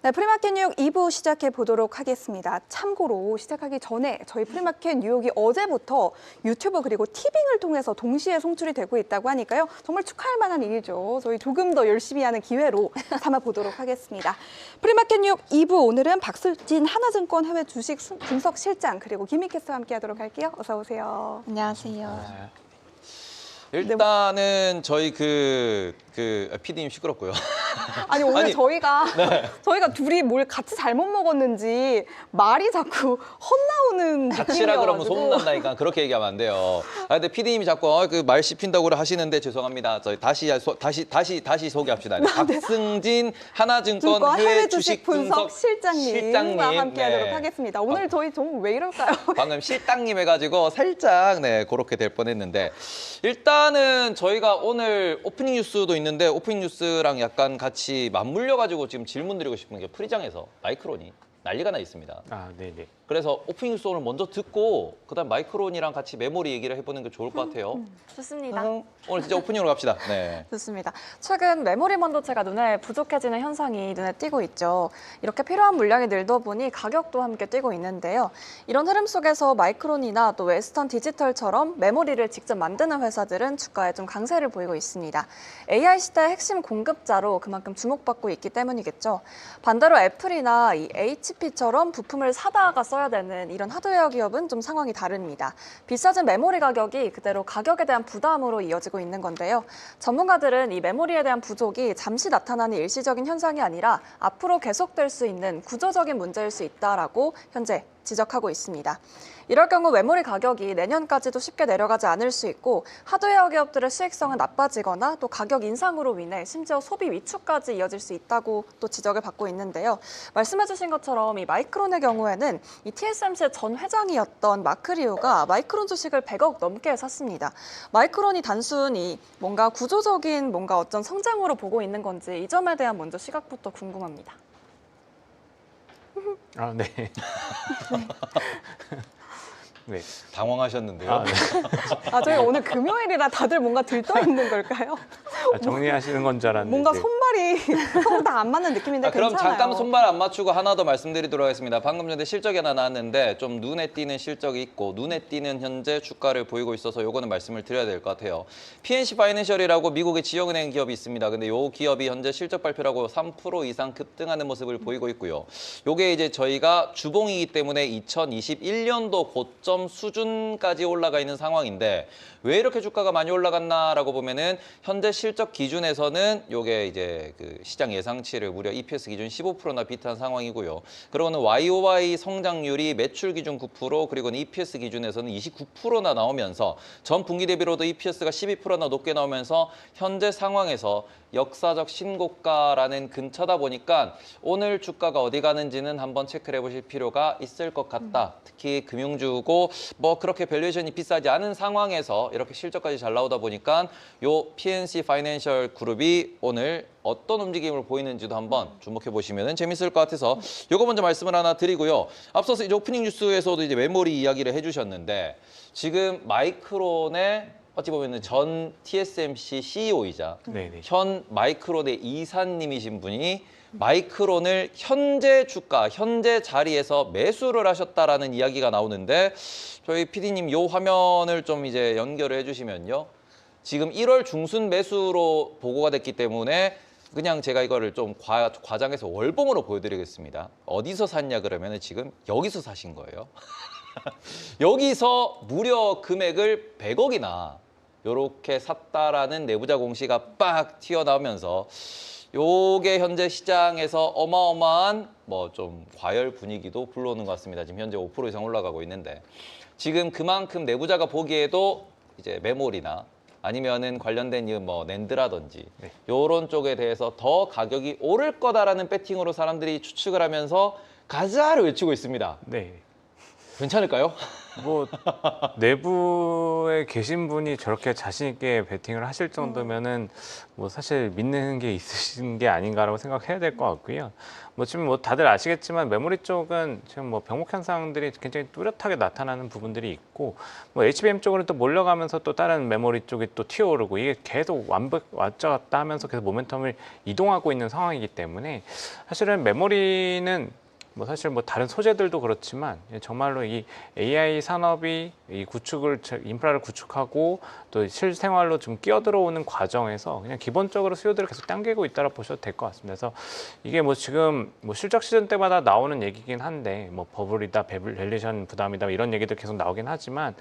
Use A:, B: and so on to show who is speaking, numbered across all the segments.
A: 네, 프리마켓 뉴욕 2부 시작해 보도록 하겠습니다. 참고로 시작하기 전에 저희 프리마켓 뉴욕이 어제부터 유튜브 그리고 티빙을 통해서 동시에 송출이 되고 있다고 하니까요. 정말 축하할 만한 일이죠. 저희 조금 더 열심히 하는 기회로 삼아 보도록 하겠습니다. 프리마켓 뉴욕 2부 오늘은 박슬진 하나증권 해외 주식 분석 실장 그리고 김희 캐스터와 함께 하도록 할게요. 어서 오세요.
B: 안녕하세요.
C: 일단은 저희 PD님 시끄럽고요.
A: 아니 오늘
C: 아니,
A: 저희가 둘이 뭘 같이 잘못 먹었는지 말이 자꾸 헛나오는
C: 같이라 그러면
A: 느낌이어가지고.
C: 소문난다니까 그렇게 얘기하면 안 돼요. 근데 PD님이 자꾸 그 말 씹힌다고 하시는데 죄송합니다. 저희 다시 소개합시다. 박승진 하나증권 해외 주식 분석
A: 실장님과 함께하도록
C: 네.
A: 하겠습니다. 오늘 저희 정말 왜 이럴까요?
C: 방금 실장님 해가지고 살짝 그렇게 될 뻔했는데 일단은 저희가 오늘 오프닝 뉴스도 있는데 오프닝 뉴스랑 약간 같이 맞물려가지고 지금 질문 드리고 싶은 게 프리장에서 마이크론이 난리가 나 있습니다.
B: 아, 네네.
C: 그래서 오프닝 뉴스 오늘 먼저 듣고 그다음 마이크론이랑 같이 메모리 얘기를 해보는 게 좋을 것 같아요.
D: 좋습니다.
C: 오늘 진짜 오프닝으로 갑시다. 네.
D: 좋습니다. 최근 메모리 반도체가 눈에 부족해지는 현상이 눈에 띄고 있죠. 이렇게 필요한 물량이 늘다 보니 가격도 함께 뛰고 있는데요. 이런 흐름 속에서 마이크론이나 또 웨스턴 디지털처럼 메모리를 직접 만드는 회사들은 주가에 좀 강세를 보이고 있습니다. AI 시대의 핵심 공급자로 그만큼 주목받고 있기 때문이겠죠. 반대로 애플이나 이 HP처럼 부품을 사다가 써야 되는 이런 하드웨어 기업은 좀 상황이 다릅니다. 비싸진 메모리 가격이 그대로 가격에 대한 부담으로 이어지고 있는 건데요. 전문가들은 이 메모리에 대한 부족이 잠시 나타나는 일시적인 현상이 아니라 앞으로 계속될 수 있는 구조적인 문제일 수 있다라고 현재 지적하고 있습니다. 이럴 경우 메모리 가격이 내년까지도 쉽게 내려가지 않을 수 있고 하드웨어 기업들의 수익성은 나빠지거나 또 가격 인상으로 인해 심지어 소비 위축까지 이어질 수 있다고 또 지적을 받고 있는데요. 말씀해주신 것처럼 이 마이크론의 경우에는 이 TSMC의 전 회장이었던 마크 리우가 마이크론 주식을 100억 넘게 샀습니다. 마이크론이 단순히 뭔가 구조적인 뭔가 어떤 성장으로 보고 있는 건지 이 점에 대한 먼저 시각부터 궁금합니다.
B: 아, 네. 네.
C: 당황하셨는데요.
B: 아, 네.
A: 저희 오늘 금요일이라 다들 뭔가 들떠 있는 걸까요?
B: 정리하시는 건 줄 알았는데.
A: 뭔가 손발이 서로 다 안 맞는 느낌인데
C: 그럼
A: 괜찮아요.
C: 잠깐 손발 안 맞추고 하나 더 말씀드리도록 하겠습니다. 방금 전에 실적이 하나 나왔는데 좀 눈에 띄는 실적이 있고 눈에 띄는 현재 주가를 보이고 있어서 요거는 말씀을 드려야 될 것 같아요. PNC 파이낸셜이라고 미국의 지역은행 기업이 있습니다. 근데 요 기업이 현재 실적 발표라고 3% 이상 급등하는 모습을 보이고 있고요. 요게 이제 저희가 주봉이기 때문에 2021년도 고점 수준까지 올라가 있는 상황인데 왜 이렇게 주가가 많이 올라갔나라고 보면은 현재 실적 기준에서는 요게 이제 그 시장 예상치를 무려 EPS 기준 15%나 비트한 상황이고요. 그리고는 YOY 성장률이 매출 기준 9% 그리고는 EPS 기준에서는 29%나 나오면서 전 분기 대비로도 EPS가 12%나 높게 나오면서 현재 상황에서 역사적 신고가라는 근처다 보니까 오늘 주가가 어디 가는지는 한번 체크를 해보실 필요가 있을 것 같다. 특히 금융주고 뭐 그렇게 밸류에이션이 비싸지 않은 상황에서 이렇게 실적까지 잘 나오다 보니까 요 PNC 파이낸셜 그룹이 오늘 어떤 움직임을 보이는지도 한번 주목해 보시면 재밌을 것 같아서 요거 먼저 말씀을 하나 드리고요. 앞서서 이제 오프닝 뉴스에서도 이제 메모리 이야기를 해주셨는데 지금 마이크론의 어찌 보면 전 TSMC CEO이자
B: 네네.
C: 현 마이크론의 이사님이신 분이 마이크론을 현재 주가, 현재 자리에서 매수를 하셨다라는 이야기가 나오는데 저희 PD님 요 화면을 좀 이제 연결을 해주시면요. 지금 1월 중순 매수로 보고가 됐기 때문에 그냥 제가 이거를 좀 과장해서 월봉으로 보여드리겠습니다. 어디서 샀냐 그러면 지금 여기서 사신 거예요. 여기서 무려 금액을 100억이나 이렇게 샀다라는 내부자 공시가 빡 튀어나오면서 요게 현재 시장에서 어마어마한 뭐 좀 과열 분위기도 불러오는 것 같습니다. 지금 현재 5% 이상 올라가고 있는데 지금 그만큼 내부자가 보기에도 이제 메모리나 아니면은 관련된 뭐 낸드라든지
B: 네.
C: 요런 쪽에 대해서 더 가격이 오를 거다라는 배팅으로 사람들이 추측을 하면서 가자를 외치고 있습니다.
B: 네.
C: 괜찮을까요?
B: 뭐 내부에 계신 분이 저렇게 자신 있게 베팅을 하실 정도면은 뭐 사실 믿는 게 있으신 게 아닌가라고 생각해야 될 것 같고요. 뭐 지금 뭐 다들 아시겠지만 메모리 쪽은 지금 뭐 병목 현상들이 굉장히 뚜렷하게 나타나는 부분들이 있고, 뭐 HBM 쪽으로 또 몰려가면서 또 다른 메모리 쪽이 또 튀어오르고, 이게 계속 왔다 갔다 하면서 계속 모멘텀을 이동하고 있는 상황이기 때문에 사실은 메모리는 뭐 사실 뭐 다른 소재들도 그렇지만 정말로 이 AI 산업이 이 인프라를 구축하고 또 실생활로 좀 끼어들어오는 과정에서 그냥 기본적으로 수요들을 계속 당기고 있다고 보셔도 될 것 같습니다. 그래서 이게 뭐 지금 뭐 실적 시즌 때마다 나오는 얘기긴 한데 뭐 버블이다, 밸류에이션 부담이다 이런 얘기들 계속 나오긴 하지만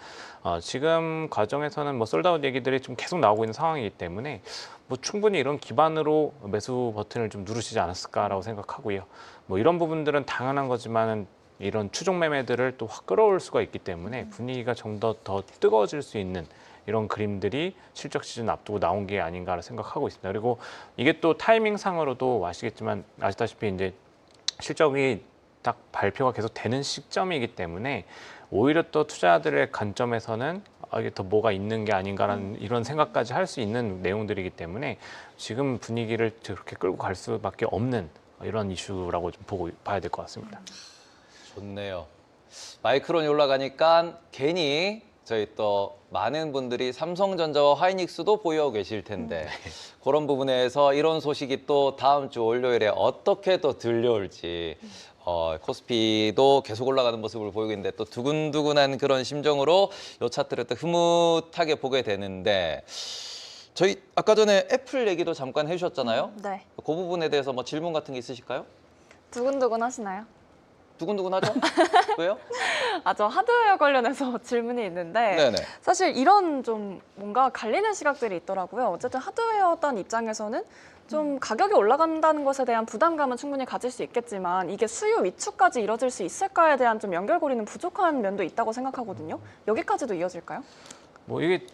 B: 지금 과정에서는 뭐 솔드아웃 얘기들이 좀 계속 나오고 있는 상황이기 때문에 뭐 충분히 이런 기반으로 매수 버튼을 좀 누르시지 않았을까라고 생각하고요. 뭐 이런 부분들은 당연한 거지만은 이런 추종 매매들을 또 확 끌어올 수가 있기 때문에 분위기가 좀 더 뜨거워질 수 있는 이런 그림들이 실적 시즌 앞두고 나온 게 아닌가를 생각하고 있습니다. 그리고 이게 또 타이밍상으로도 아시다시피 이제 실적이 딱 발표가 계속 되는 시점이기 때문에 오히려 또 투자자들의 관점에서는 이게 더 뭐가 있는 게 아닌가라는 이런 생각까지 할 수 있는 내용들이기 때문에 지금 분위기를 저렇게 끌고 갈 수밖에 없는 이런 이슈라고 좀 봐야 될 것 같습니다.
C: 좋네요. 마이크론이 올라가니까 괜히 저희 또 많은 분들이 삼성전자와 하이닉스도 보유하고 계실 텐데 그런 부분에서 이런 소식이 또 다음 주 월요일에 어떻게 또 들려올지 코스피도 계속 올라가는 모습을 보이고 있는데 또 두근두근한 그런 심정으로 이 차트를 또 흐뭇하게 보게 되는데 저희 아까 전에 애플 얘기도 잠깐 해주셨잖아요.
D: 네.
C: 그 부분에 대해서 뭐 질문 같은 게 있으실까요?
D: 두근두근 하시나요?
C: 두근두근하죠? 왜요?
D: 저 하드웨어 관련해서 질문이 있는데
C: 네네.
D: 사실 이런 좀 뭔가 갈리는 시각들이 있더라고요. 어쨌든 하드웨어단 입장에서는 좀 가격이 올라간다는 것에 대한 부담감은 충분히 가질 수 있겠지만 이게 수요 위축까지 이뤄질 수 있을까에 대한 좀 연결고리는 부족한 면도 있다고 생각하거든요. 여기까지도 이어질까요?
B: 뭐 이게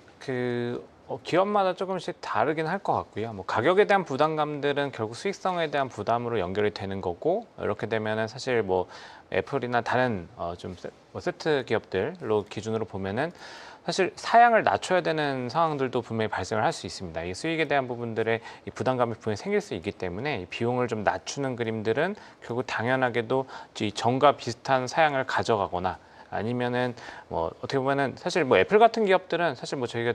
B: 기업마다 조금씩 다르긴 할 것 같고요. 뭐 가격에 대한 부담감들은 결국 수익성에 대한 부담으로 연결이 되는 거고, 이렇게 되면은 사실 뭐 애플이나 다른 세트 기업들로 기준으로 보면은 사실 사양을 낮춰야 되는 상황들도 분명히 발생을 할 수 있습니다. 이 수익에 대한 부분들의 이 부담감이 분명히 생길 수 있기 때문에 이 비용을 좀 낮추는 그림들은 결국 당연하게도 이 전과 비슷한 사양을 가져가거나 아니면은 뭐 어떻게 보면은 사실 뭐 애플 같은 기업들은 사실 뭐 저희가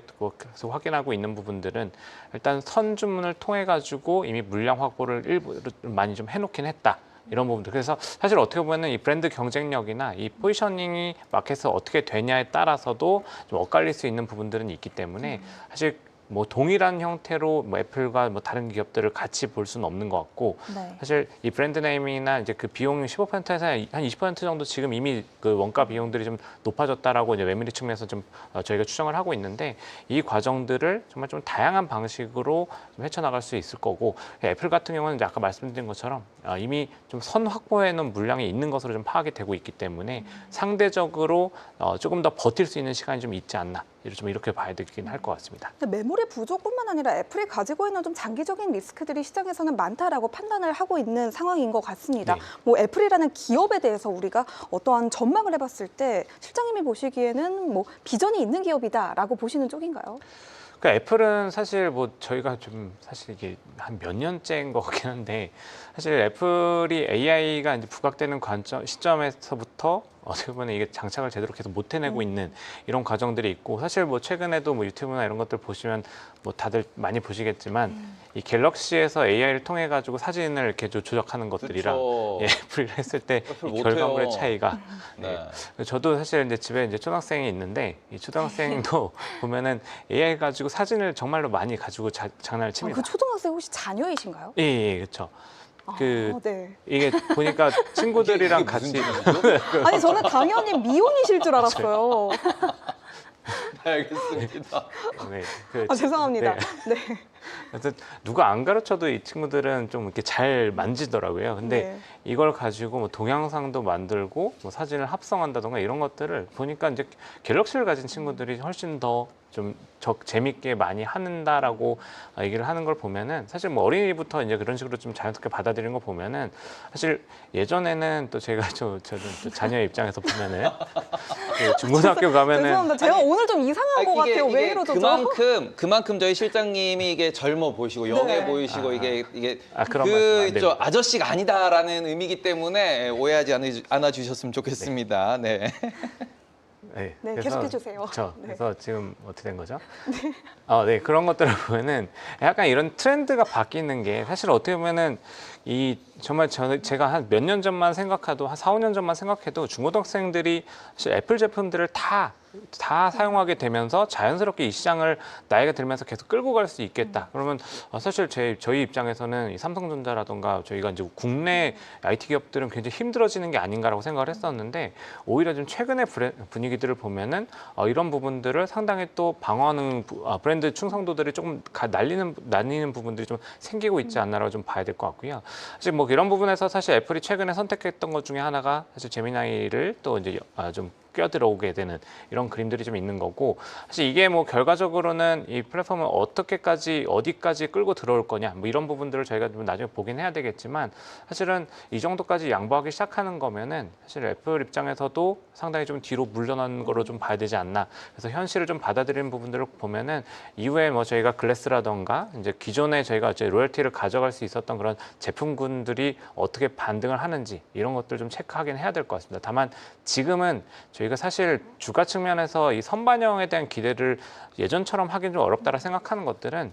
B: 계속 확인하고 있는 부분들은 일단 선주문을 통해 가지고 이미 물량 확보를 일부 많이 좀 해놓긴 했다. 이런 부분들. 그래서 사실 어떻게 보면은 이 브랜드 경쟁력이나 이 포지셔닝이 마켓에서 어떻게 되냐에 따라서도 좀 엇갈릴 수 있는 부분들은 있기 때문에 사실 뭐 동일한 형태로 뭐 애플과 뭐 다른 기업들을 같이 볼 수는 없는 것 같고,
D: 네.
B: 사실 이 브랜드 네이밍이나 이제 그 비용 15%에서 한 20% 정도 지금 이미 그 원가 비용들이 좀 높아졌다라고 이제 메모리 측면에서 좀 저희가 추정을 하고 있는데, 이 과정들을 정말 좀 다양한 방식으로 좀 헤쳐나갈 수 있을 거고, 애플 같은 경우는 이제 아까 말씀드린 것처럼 이미 좀 선 확보해 놓은 물량이 있는 것으로 좀 파악이 되고 있기 때문에 상대적으로 조금 더 버틸 수 있는 시간이 좀 있지 않나, 좀 이렇게 봐야 되긴 할 것 같습니다.
A: 메모리 부족뿐만 아니라 애플이 가지고 있는 좀 장기적인 리스크들이 시장에서는 많다라고 판단을 하고 있는 상황인 것 같습니다.
B: 네.
A: 뭐 애플이라는 기업에 대해서 우리가 어떠한 전망을 해봤을 때 실장님이 보시기에는 뭐 비전이 있는 기업이다라고 보시는 쪽인가요?
B: 그러니까 애플은 사실 뭐 저희가 좀 사실 이게 한 몇 년째인 것 같긴 한데, 사실 애플이 AI가 이제 부각되는 시점에서부터 어떻게 보면 이게 장착을 제대로 계속 못 해내고 있는 이런 과정들이 있고, 사실 뭐 최근에도 뭐 유튜브나 이런 것들 보시면 뭐 다들 많이 보시겠지만 이 갤럭시에서 AI를 통해 가지고 사진을 이렇게 조작하는 것들이랑
C: 그쵸.
B: 애플이 했을 때
C: 애플
B: 이
C: 못해요.
B: 결과물의 차이가
C: 네.
B: 저도 사실 이제 집에 이제 초등학생이 있는데 이 초등학생도 보면은 AI 가지고 사진을 정말로 많이 가지고 장난을 칩니다.
A: 그 초등학생 혹시 자녀이신가요?
B: 예, 그렇죠.
A: 네.
B: 이게 보니까 친구들이랑
C: 이게
B: 같이
C: 무슨 일이죠?
A: 아니 저는 당연히 미혼이실 줄 알았어요.
C: 알겠습니다.
B: 네,
A: 죄송합니다.
B: 네.
A: 네.
B: 그래서 누가 안 가르쳐도 이 친구들은 좀 이렇게 잘 만지더라고요. 근데
A: 네.
B: 이걸 가지고 뭐 동영상도 만들고 뭐 사진을 합성한다던가 이런 것들을 보니까 이제 갤럭시를 가진 친구들이 훨씬 더 좀 재밌게 많이 한다라고 얘기를 하는 걸 보면은 사실 뭐 어린이부터 이제 그런 식으로 좀 자연스럽게 받아들이는 거 보면은 사실 예전에는 또 제가 저는 또 자녀의 입장에서 보면은 그 중고등학교 가면은
A: 죄송합니다. 제가 오늘 좀 이상한 것 같아요. 왜 이러죠?
C: 그만큼 저희 실장님이 이게 젊어 보이시고 영해
A: 네.
C: 보이시고 이게
B: 그런 말씀 안
C: 저
B: 됩니다.
C: 아저씨가 아니다라는 의미이기 때문에 오해하지 않아 주셨으면 좋겠습니다. 네.
B: 네,
A: 네,
B: 그래서
A: 계속해 주세요.
B: 그렇죠.
A: 네.
B: 그래서 지금 어떻게 된 거죠? 네, 그런 것들을 보면은 약간 이런 트렌드가 바뀌는 게 사실 어떻게 보면은 정말 제가 한 몇 년 전만 생각해도 한 4, 5년 전만 생각해도 중고등학생들이 사실 애플 제품들을 다 사용하게 되면서 자연스럽게 이 시장을 나이가 들면서 계속 끌고 갈 수 있겠다. 그러면 사실 저희 입장에서는 이 삼성전자라던가 저희가 이제 국내 IT 기업들은 굉장히 힘들어지는 게 아닌가라고 생각을 했었는데 오히려 좀 최근의 분위기들을 보면은 이런 부분들을 상당히 또 방어하는 브랜드 충성도들이 조금 나뉘는 부분들이 좀 생기고 있지 않나라고 좀 봐야 될 것 같고요. 사실 뭐 이런 부분에서 사실 애플이 최근에 선택했던 것 중에 하나가 사실 제미나이를 또 이제 좀 껴들어오게 되는 이런 그림들이 좀 있는 거고 사실 이게 뭐 결과적으로는 이 플랫폼을 어디까지 끌고 들어올 거냐 뭐 이런 부분들을 저희가 좀 나중에 보긴 해야 되겠지만 사실은 이 정도까지 양보하기 시작하는 거면은 사실 애플 입장에서도 상당히 좀 뒤로 물러나는 거로 좀 봐야 되지 않나. 그래서 현실을 좀 받아들이는 부분들을 보면은 이후에 뭐 저희가 글래스라던가 이제 기존에 저희가 이제 로열티를 가져갈 수 있었던 그런 제품군들이 어떻게 반등을 하는지 이런 것들 좀 체크하긴 해야 될 것 같습니다. 다만 지금은 저희가 사실 주가 측면에서 이 선반영에 대한 기대를 예전처럼 하긴 좀 어렵다라 생각하는 것들은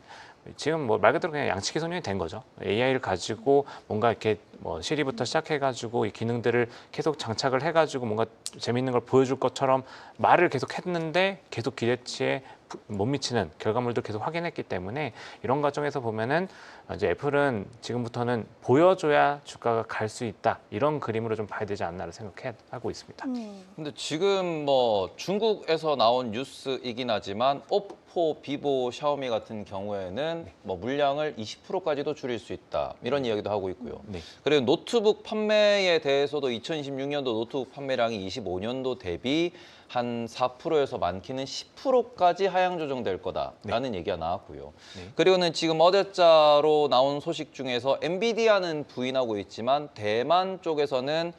B: 지금 뭐 말 그대로 그냥 양치기 소년이 된 거죠. AI를 가지고 뭔가 이렇게 뭐 시리부터 시작해가지고 이 기능들을 계속 장착을 해가지고 뭔가 재밌는 걸 보여줄 것처럼 말을 계속 했는데 계속 기대치에 못 미치는 결과물도 계속 확인했기 때문에 이런 과정에서 보면은 이제 애플은 지금부터는 보여줘야 주가가 갈 수 있다 이런 그림으로 좀 봐야 되지 않나를 생각하고 있습니다.
C: 근데 지금 뭐 중국에서 나온 뉴스이긴 하지만 오포, 비보, 샤오미 같은 경우에는 뭐 물량을 20%까지도 줄일 수 있다 이런 이야기도 하고 있고요.
B: 네.
C: 그리고 노트북 판매에 대해서도 2026년도 노트북 판매량이 25년도 대비 한 4%에서 많게는 10%까지 하향 조정될 거다라는 얘기가 나왔고요.
B: 네.
C: 그리고는 지금 어제자로 나온 소식 중에서 엔비디아는 부인하고 있지만 대만 쪽에서는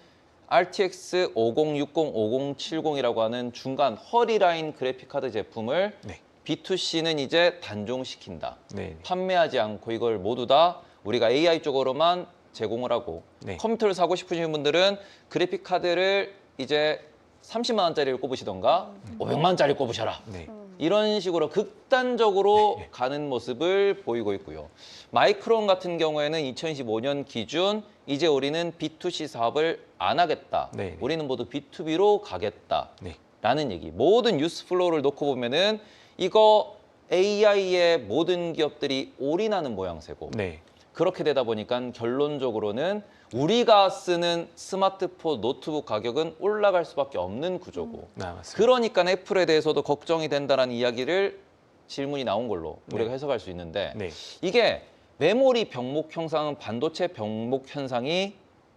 C: RTX 5060, 5070이라고 하는 중간 허리라인 그래픽 카드 제품을
B: 네.
C: B2C는 이제 단종시킨다.
B: 네.
C: 판매하지 않고 이걸 모두 다 우리가 AI 쪽으로만 제공을 하고
B: 네.
C: 컴퓨터를 사고 싶으신 분들은 그래픽 카드를 이제 30만 원짜리를 꼽으시던가 500만 원짜리 꼽으셔라.
B: 네.
C: 이런 식으로 극단적으로 가는 모습을 보이고 있고요. 마이크론 같은 경우에는 2025년 기준 이제 우리는 B2C 사업을 안 하겠다.
B: 네.
C: 우리는 모두 B2B로 가겠다.
B: 네.
C: 라는 얘기. 모든 뉴스 플로우를 놓고 보면은 이거 AI에 모든 기업들이 올인하는 모양새고
B: 네.
C: 그렇게 되다 보니까 결론적으로는 우리가 쓰는 스마트폰, 노트북 가격은 올라갈 수밖에 없는 구조고
B: 맞습니다.
C: 그러니까 애플에 대해서도 걱정이 된다는 이야기를 질문이 나온 걸로 우리가
B: 네.
C: 해석할 수 있는데
B: 네.
C: 이게 메모리 병목 현상은 반도체 병목 현상이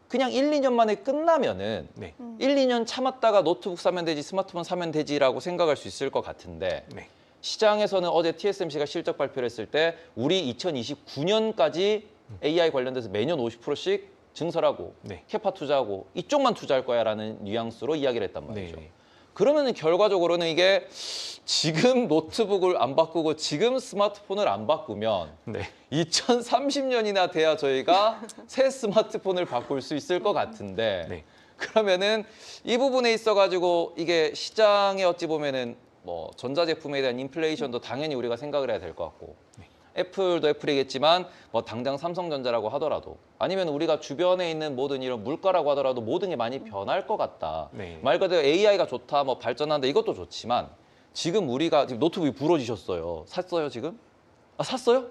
C: 그냥 1, 2년 만에 끝나면은
B: 네.
C: 1, 2년 참았다가 노트북 사면 되지 스마트폰 사면 되지라고 생각할 수 있을 것 같은데
B: 네.
C: 시장에서는 어제 TSMC가 실적 발표를 했을 때 우리 2029년까지 AI 관련돼서 매년 50%씩 증설하고
B: 네.
C: 캐파 투자하고 이쪽만 투자할 거야라는 뉘앙스로 이야기를 했단 말이죠.
B: 네.
C: 그러면은 결과적으로는 이게 지금 노트북을 안 바꾸고 지금 스마트폰을 안 바꾸면
B: 네.
C: 2030년이나 돼야 저희가 새 스마트폰을 바꿀 수 있을 것 같은데
B: 네.
C: 그러면은 이 부분에 있어 가지고 이게 시장에 어찌 보면은 뭐 전자제품에 대한 인플레이션도 당연히 우리가 생각을 해야 될 것 같고 애플도 애플이겠지만 뭐 당장 삼성전자라고 하더라도 아니면 우리가 주변에 있는 모든 이런 물가라고 하더라도 모든 게 많이 변할 것 같다.
B: 네.
C: 말 그대로 AI가 좋다, 뭐 발전한다 이것도 좋지만 지금 우리가 지금 노트북이 부러지셨어요. 샀어요 지금? 아 샀어요?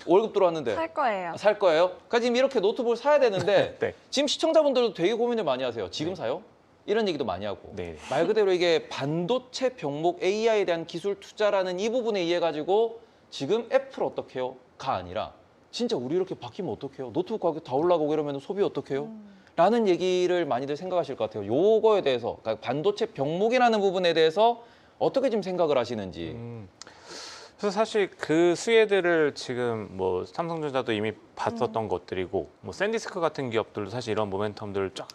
C: 월급 들어왔는데
D: 살 거예요.
C: 살 거예요? 그러니까 지금 이렇게 노트북을 사야 되는데
B: 네.
C: 지금 시청자분들도 되게 고민을 많이 하세요. 지금 사요? 이런 얘기도 많이 하고
B: 네.
C: 말 그대로 이게 반도체 병목 AI에 대한 기술 투자라는 이 부분에 의해 가지고 지금 애플 어떡해요? 가 아니라 진짜 우리 이렇게 바뀌면 어떡해요? 노트북 가격 다 올라가고 이러면 소비 어떡해요? 라는 얘기를 많이들 생각하실 것 같아요. 요거에 대해서 그러니까 반도체 병목이라는 부분에 대해서 어떻게 지금 생각을 하시는지.
B: 그래서 사실 그 수혜들을 지금 뭐 삼성전자도 이미 봤었던 것들이고 뭐 샌디스크 같은 기업들도 사실 이런 모멘텀들을 쫙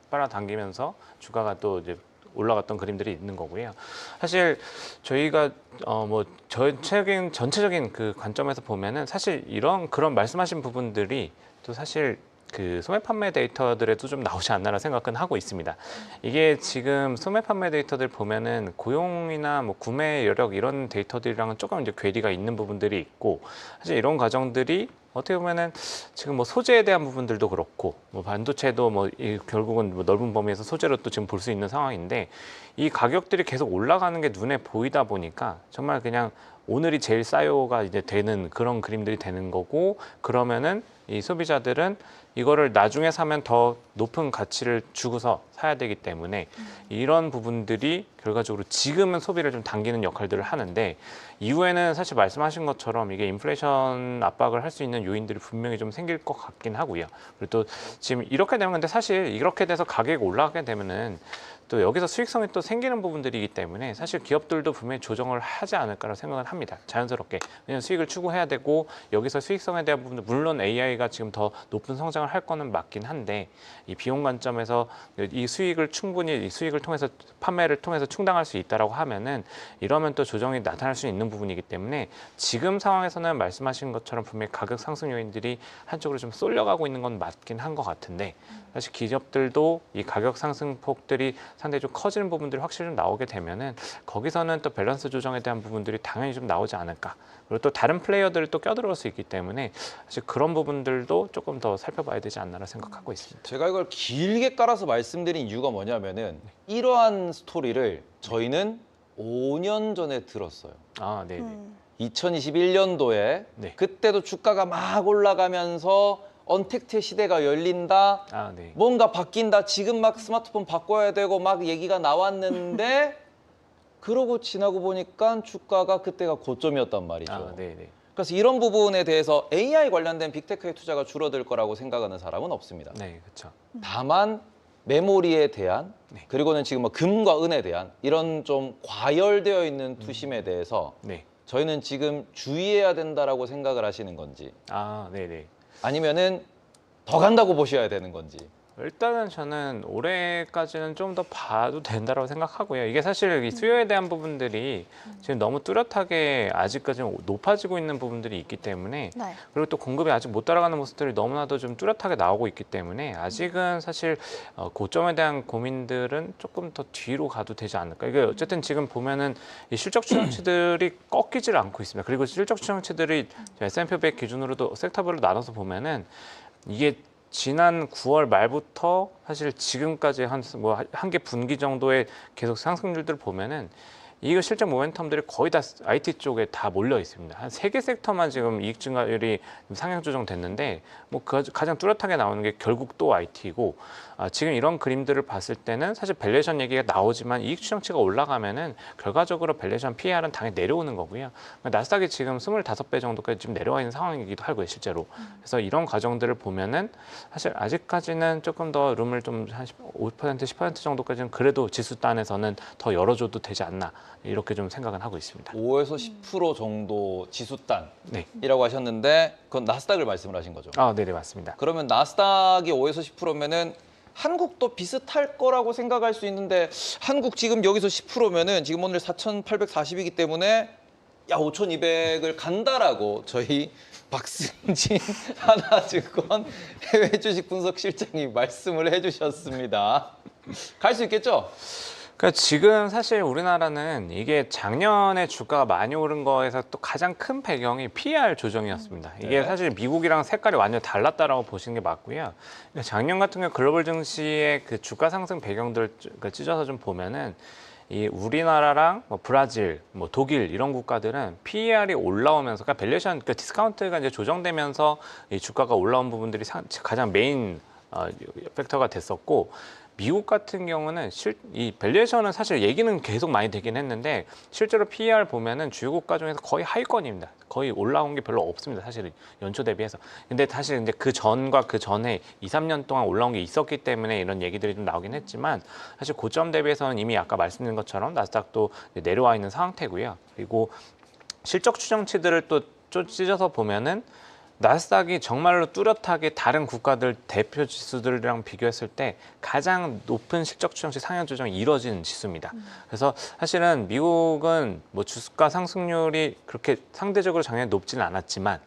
B: 빨아당기면서 주가가 또 이제 올라갔던 그림들이 있는 거고요. 사실 저희가 뭐 전체적인 그 관점에서 보면은 사실 그런 말씀하신 부분들이 또 사실 그 소매 판매 데이터들에도 좀 나오지 않나라는 생각은 하고 있습니다. 이게 지금 소매 판매 데이터들 보면은 고용이나 뭐 구매 여력 이런 데이터들이랑은 조금 이제 괴리가 있는 부분들이 있고 사실 이런 과정들이 어떻게 보면은 지금 뭐 소재에 대한 부분들도 그렇고 뭐 반도체도 결국은 뭐 넓은 범위에서 소재로 또 지금 볼 수 있는 상황인데 이 가격들이 계속 올라가는 게 눈에 보이다 보니까 정말 그냥 오늘이 제일 싸요가 이제 되는 그런 그림들이 되는 거고 그러면은 이 소비자들은 이거를 나중에 사면 더 높은 가치를 주고서 사야 되기 때문에 이런 부분들이 결과적으로 지금은 소비를 좀 당기는 역할들을 하는데 이후에는 사실 말씀하신 것처럼 이게 인플레이션 압박을 할 수 있는 요인들이 분명히 좀 생길 것 같긴 하고요. 그리고 또 지금 이렇게 되면 근데 사실 이렇게 돼서 가격이 올라가게 되면은 또 여기서 수익성이 또 생기는 부분들이기 때문에 사실 기업들도 분명히 조정을 하지 않을까라고 생각을 합니다. 자연스럽게. 왜냐하면 수익을 추구해야 되고 여기서 수익성에 대한 부분도 물론 AI가 지금 더 높은 성장을 할 거는 맞긴 한데 이 비용 관점에서 이 수익을 충분히 이 수익을 통해서 판매를 통해서 충당할 수 있다라고 하면은 이러면 또 조정이 나타날 수 있는 부분이기 때문에 지금 상황에서는 말씀하신 것처럼 분명히 가격 상승 요인들이 한쪽으로 좀 쏠려가고 있는 건 맞긴 한 것 같은데 사실 기업들도 이 가격 상승폭들이 상당히 좀 커지는 부분들이 확실히 좀 나오게 되면은 거기서는 또 밸런스 조정에 대한 부분들이 당연히 좀 나오지 않을까. 그리고 또 다른 플레이어들을 또 껴들어올 수 있기 때문에 사실 그런 부분들도 조금 더 살펴봐야 되지 않나라 생각하고 있습니다.
C: 제가 이걸 길게 깔아서 말씀드린 이유가 뭐냐면은 이러한 스토리를 저희는 5년 전에 들었어요.
B: 아, 네, 네.
C: 2021년도에
B: 네.
C: 그때도 주가가 막 올라가면서 언택트의 시대가 열린다.
B: 아, 네.
C: 뭔가 바뀐다. 지금 막 스마트폰 바꿔야 되고 막 얘기가 나왔는데 그러고 지나고 보니까 주가가 그때가 고점이었단 말이죠.
B: 아, 네, 네.
C: 그래서 이런 부분에 대해서 AI 관련된 빅테크의 투자가 줄어들 거라고 생각하는 사람은 없습니다.
B: 네, 그렇죠.
C: 다만 메모리에 대한
B: 네.
C: 그리고는 지금 뭐 금과 은에 대한 이런 좀 과열되어 있는 투심에 대해서
B: 네.
C: 저희는 지금 주의해야 된다라고 생각을 하시는 건지
B: 아, 네, 네.
C: 아니면은 더 간다고 보셔야 되는 건지.
B: 일단은 저는 올해까지는 좀 더 봐도 된다고 생각하고요. 이게 사실 이 수요에 대한 부분들이 지금 너무 뚜렷하게 아직까지는 높아지고 있는 부분들이 있기 때문에
D: 네.
B: 그리고 또 공급이 아직 못 따라가는 모습들이 너무나도 좀 뚜렷하게 나오고 있기 때문에 아직은 사실 고점에 대한 고민들은 조금 더 뒤로 가도 되지 않을까. 이게 어쨌든 지금 보면은 이 실적 추정치들이 꺾이질 않고 있습니다. 그리고 실적 추정치들이 S&P 500 기준으로도 섹터별로 나눠서 보면은 이게 지난 9월 말부터 사실 지금까지 한 개 분기 정도의 계속 상승률들을 보면은 이거 실적 모멘텀들이 거의 다 IT 쪽에 다 몰려 있습니다. 한 3개 섹터만 지금 이익 증가율이 상향 조정됐는데 뭐 가장 뚜렷하게 나오는 게 결국 또 IT고 지금 이런 그림들을 봤을 때는 사실 밸류에이션 얘기가 나오지만 이익 추정치가 올라가면은 결과적으로 밸류에이션 PER은 당연히 내려오는 거고요. 나스닥이 지금 25배 정도까지 지금 내려와 있는 상황이기도 하고요, 실제로. 그래서 이런 과정들을 보면은 사실 아직까지는 조금 더 룸을 좀 한 5%, 10% 정도까지는 그래도 지수 단에서는 더 열어줘도 되지 않나. 이렇게 좀 생각은 하고 있습니다.
C: 5에서 10% 정도 지수단이라고
B: 네.
C: 하셨는데 그건 나스닥을 말씀을 하신 거죠.
B: 아, 네네, 맞습니다.
C: 그러면 나스닥이 5에서 10%면은 한국도 비슷할 거라고 생각할 수 있는데 한국 지금 여기서 10%면은 지금 오늘 4,840이기 때문에 야 5,200을 간다라고 저희 박승진 하나증권 해외 주식 분석 실장이 말씀을 해주셨습니다. 갈 수 있겠죠?
B: 그러니까 지금 사실 우리나라는 이게 작년에 주가가 많이 오른 거에서 또 가장 큰 배경이 PER 조정이었습니다. 이게
C: 네.
B: 사실 미국이랑 색깔이 완전 달랐다라고 보시는 게 맞고요. 그러니까 작년 같은 경우 글로벌 증시의 그 주가 상승 배경들을 찢어서 좀 보면은 이 우리나라랑 뭐 브라질, 뭐 독일 이런 국가들은 PER이 올라오면서 그러니까 밸류에이션, 그러니까 디스카운트가 이제 조정되면서 이 주가가 올라온 부분들이 가장 메인 팩터가 됐었고 미국 같은 경우는 이 밸류에이션은 사실 얘기는 계속 많이 되긴 했는데 실제로 PER 보면은 주요 국가 중에서 거의 하위권입니다. 거의 올라온 게 별로 없습니다. 사실은 연초 대비해서. 근데 사실 이제 그 전과 그 전에 2, 3년 동안 올라온 게 있었기 때문에 이런 얘기들이 좀 나오긴 했지만 사실 고점 대비해서는 이미 아까 말씀드린 것처럼 나스닥도 내려와 있는 상태고요. 그리고 실적 추정치들을 또 찢어서 보면은 나스닥이 정말로 뚜렷하게 다른 국가들 대표 지수들이랑 비교했을 때 가장 높은 실적 추정치 상향 조정이 이루어지는 지수입니다. 그래서 사실은 미국은 뭐 주가 상승률이 그렇게 상대적으로 작년에 높지는 않았지만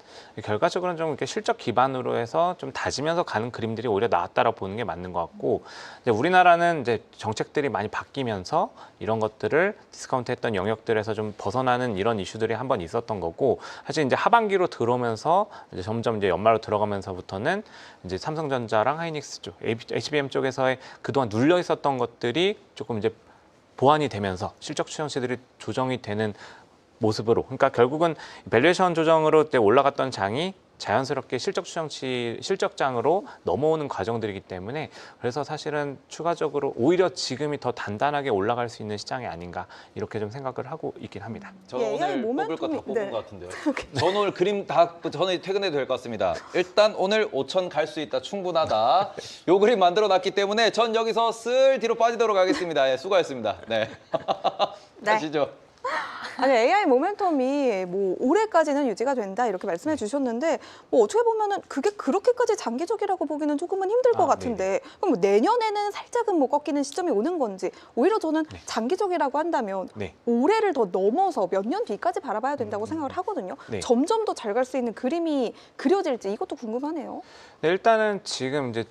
B: 결과적으로는 좀 이렇게 실적 기반으로 해서 좀 다지면서 가는 그림들이 오히려 나왔다라고 보는 게 맞는 것 같고 이제 우리나라는 이제 정책들이 많이 바뀌면서 이런 것들을 디스카운트했던 영역들에서 좀 벗어나는 이런 이슈들이 한번 있었던 거고 사실 이제 하반기로 들어오면서 이제 점점 이제 연말로 들어가면서부터는 이제 삼성전자랑 하이닉스 쪽, HBM 쪽에서의 그동안 눌려 있었던 것들이 조금 이제 보완이 되면서 실적 추정치들이 조정이 되는 모습으로, 그러니까 결국은 밸류에이션 조정으로 때 올라갔던 장이 자연스럽게 실적 추정치, 실적장으로 넘어오는 과정들이기 때문에 그래서 사실은 추가적으로 오히려 지금이 더 단단하게 올라갈 수 있는 시장이 아닌가 이렇게 좀 생각을 하고 있긴 합니다.
C: 저
A: 예, AI
C: 오늘 뽑을 거 다
A: 모멘텀이-
C: 뽑은
A: 네.
C: 것 같은데요. 저는 오늘 그림 다 저는 퇴근해도 될 것 같습니다. 일단 오늘 5천 갈 수 있다 충분하다. 요 그림 만들어 놨기 때문에 전 여기서 슬 뒤로 빠지도록 하겠습니다. 예, 수고하셨습니다. 네.
D: 네.
C: 가시죠.
A: 아니 AI 모멘텀이 뭐 올해까지는 유지가 된다 이렇게 말씀해 주셨는데 뭐 어떻게 보면은 그게 그렇게까지 장기적이라고 보기는 조금은 힘들 것 같은데 그럼 뭐 내년에는 살짝은 뭐 꺾이는 시점이 오는 건지 오히려 저는 장기적이라고 한다면
B: 네.
A: 올해를 더 넘어서 몇 년 뒤까지 바라봐야 된다고 생각을 하거든요.
B: 네.
A: 점점 더 잘 갈 수 있는 그림이 그려질지 이것도 궁금하네요.
B: 네, 일단은 지금 이제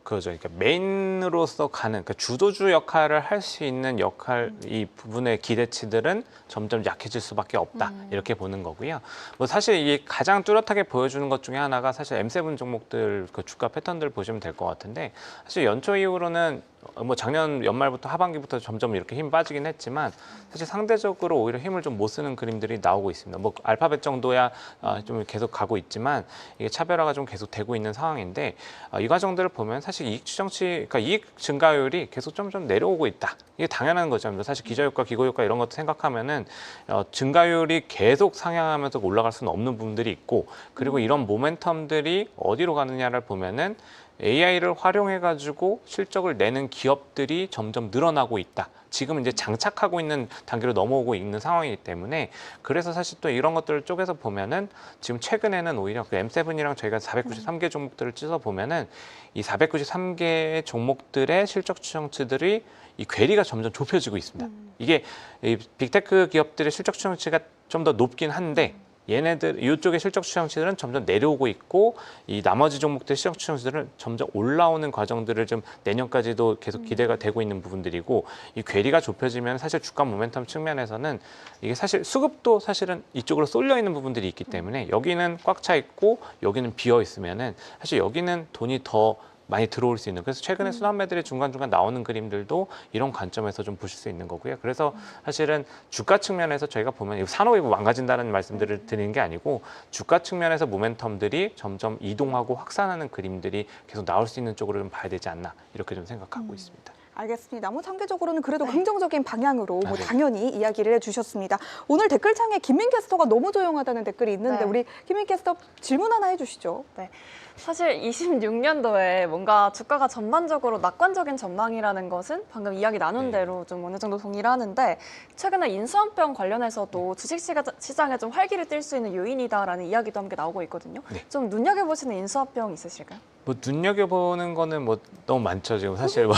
B: 그거죠. 그러니까 메인으로서 가는 그러니까 주도주 역할을 할 수 있는 역할 이 부분의 기대치들은 점점 약해질 수밖에 없다 이렇게 보는 거고요. 뭐 사실 이게 가장 뚜렷하게 보여주는 것 중에 하나가 사실 M7 종목들 그 주가 패턴들 보시면 될 것 같은데 사실 연초 이후로는 뭐 작년 연말부터 하반기부터 점점 이렇게 힘 빠지긴 했지만 사실 상대적으로 오히려 힘을 좀 못 쓰는 그림들이 나오고 있습니다. 뭐 알파벳 정도야 좀 계속 가고 있지만 이게 차별화가 좀 계속 되고 있는 상황인데 이 과정들을 보면 사실 이익 추정치, 그러니까 이익 증가율이 계속 점점 내려오고 있다. 이게 당연한 거죠. 사실 기저효과, 기고효과 이런 것도 생각하면은 증가율이 계속 상향하면서 올라갈 수는 없는 부분들이 있고 그리고 이런 모멘텀들이 어디로 가느냐를 보면은 AI를 활용해가지고 실적을 내는 기업들이 점점 늘어나고 있다. 지금 이제 장착하고 있는 단계로 넘어오고 있는 상황이기 때문에 그래서 사실 또 이런 것들을 쪼개서 보면은 지금 최근에는 오히려 그 M7이랑 저희가 493개 종목들을 찢어 보면은 이 493개의 종목들의 실적 추정치들이 이 괴리가 점점 좁혀지고 있습니다. 이게 이 빅테크 기업들의 실적 추정치가 좀 더 높긴 한데 얘네들 이쪽의 실적 추정치들은 점점 내려오고 있고 이 나머지 종목들 실적 추정치들은 점점 올라오는 과정들을 좀 내년까지도 계속 기대가 되고 있는 부분들이고 이 괴리가 좁혀지면 사실 주가 모멘텀 측면에서는 이게 사실 수급도 사실은 이쪽으로 쏠려 있는 부분들이 있기 때문에 여기는 꽉 차 있고 여기는 비어 있으면은 사실 여기는 돈이 더 많이 들어올 수 있는 그래서 최근에 순환매들이 중간중간 나오는 그림들도 이런 관점에서 좀 보실 수 있는 거고요. 그래서 사실은 주가 측면에서 저희가 보면 산업이 망가진다는 말씀들을 드리는 게 아니고 주가 측면에서 모멘텀들이 점점 이동하고 확산하는 그림들이 계속 나올 수 있는 쪽으로 좀 봐야 되지 않나 이렇게 좀 생각하고 있습니다.
A: 알겠습니다. 뭐 단계적으로는 그래도 긍정적인 방향으로 뭐
B: 네.
A: 당연히 이야기를 해주셨습니다. 오늘 댓글창에 김민 캐스터가 너무 조용하다는 댓글이 있는데
D: 네.
A: 우리 김민 캐스터 질문 하나 해주시죠.
D: 네. 사실 26년도에 뭔가 주가가 전반적으로 낙관적인 전망이라는 것은 방금 이야기 나눈 대로 좀 어느 정도 동의를 하는데 최근에 인수합병 관련해서도 주식시장에 좀 활기를 띨 수 있는 요인이다라는 이야기도 함께 나오고 있거든요.
B: 네.
D: 좀 눈여겨보시는 인수합병 있으실까요?
B: 뭐 눈여겨보는 거는 뭐 너무 많죠. 지금 사실 뭐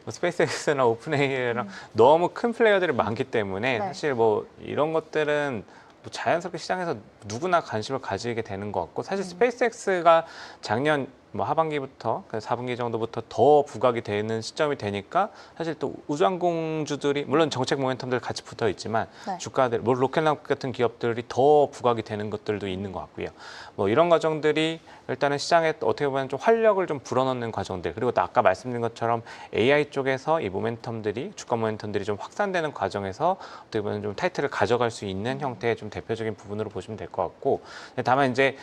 B: 스페이스X나 오픈AI랑 너무 큰 플레이어들이 많기 때문에
D: 네.
B: 사실 뭐 이런 것들은 뭐 자연스럽게 시장에서 누구나 관심을 가지게 되는 것 같고 사실 스페이스X가 작년 뭐 하반기부터 4분기 정도부터 더 부각이 되는 시점이 되니까 사실 또 우주항공주들이 물론 정책 모멘텀들 같이 붙어 있지만
D: 네.
B: 주가들 뭐 로켓락 같은 기업들이 더 부각이 되는 것들도 있는 것 같고요. 뭐 이런 과정들이 일단은 시장에 어떻게 보면 좀 활력을 좀 불어넣는 과정들 그리고 또 아까 말씀드린 것처럼 AI 쪽에서 이 모멘텀들이 주가 모멘텀들이 좀 확산되는 과정에서 어떻게 보면 좀 타이틀을 가져갈 수 있는 형태의 좀 대표적인 부분으로 보시면 될 것 같고 다만 이제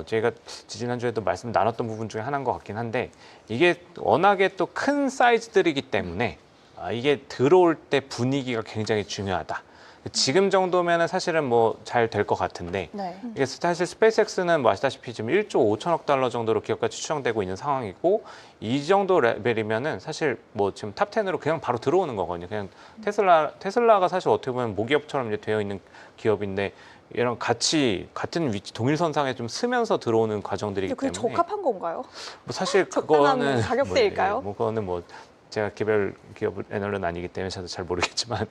B: 저희가 지난주에도 말씀 나눴던 부분 중에 하나인 것 같긴 한데 이게 워낙에 또 큰 사이즈들이기 때문에 이게 들어올 때 분위기가 굉장히 중요하다. 지금 정도면은 사실은 뭐 잘 될 것 같은데
D: 네.
B: 이게 사실 스페이스X는 뭐 아시다시피 지금 1조 5천억 달러 정도로 기업가치 추정되고 있는 상황이고 이 정도 레벨이면은 사실 뭐 지금 탑 10으로 그냥 바로 들어오는 거거든요. 그냥 테슬라가 사실 어떻게 보면 모기업처럼 이제 되어 있는 기업인데 이런 같이 같은 위치 동일선상에 좀 쓰면서 들어오는 과정들이기
A: 그게
B: 때문에
A: 적합한 건가요?
B: 뭐 사실
A: 적당한
B: 그거는
A: 가격대일까요?
B: 뭐 그거는 뭐 제가 개별 기업 애널은 아니기 때문에 저도 잘 모르겠지만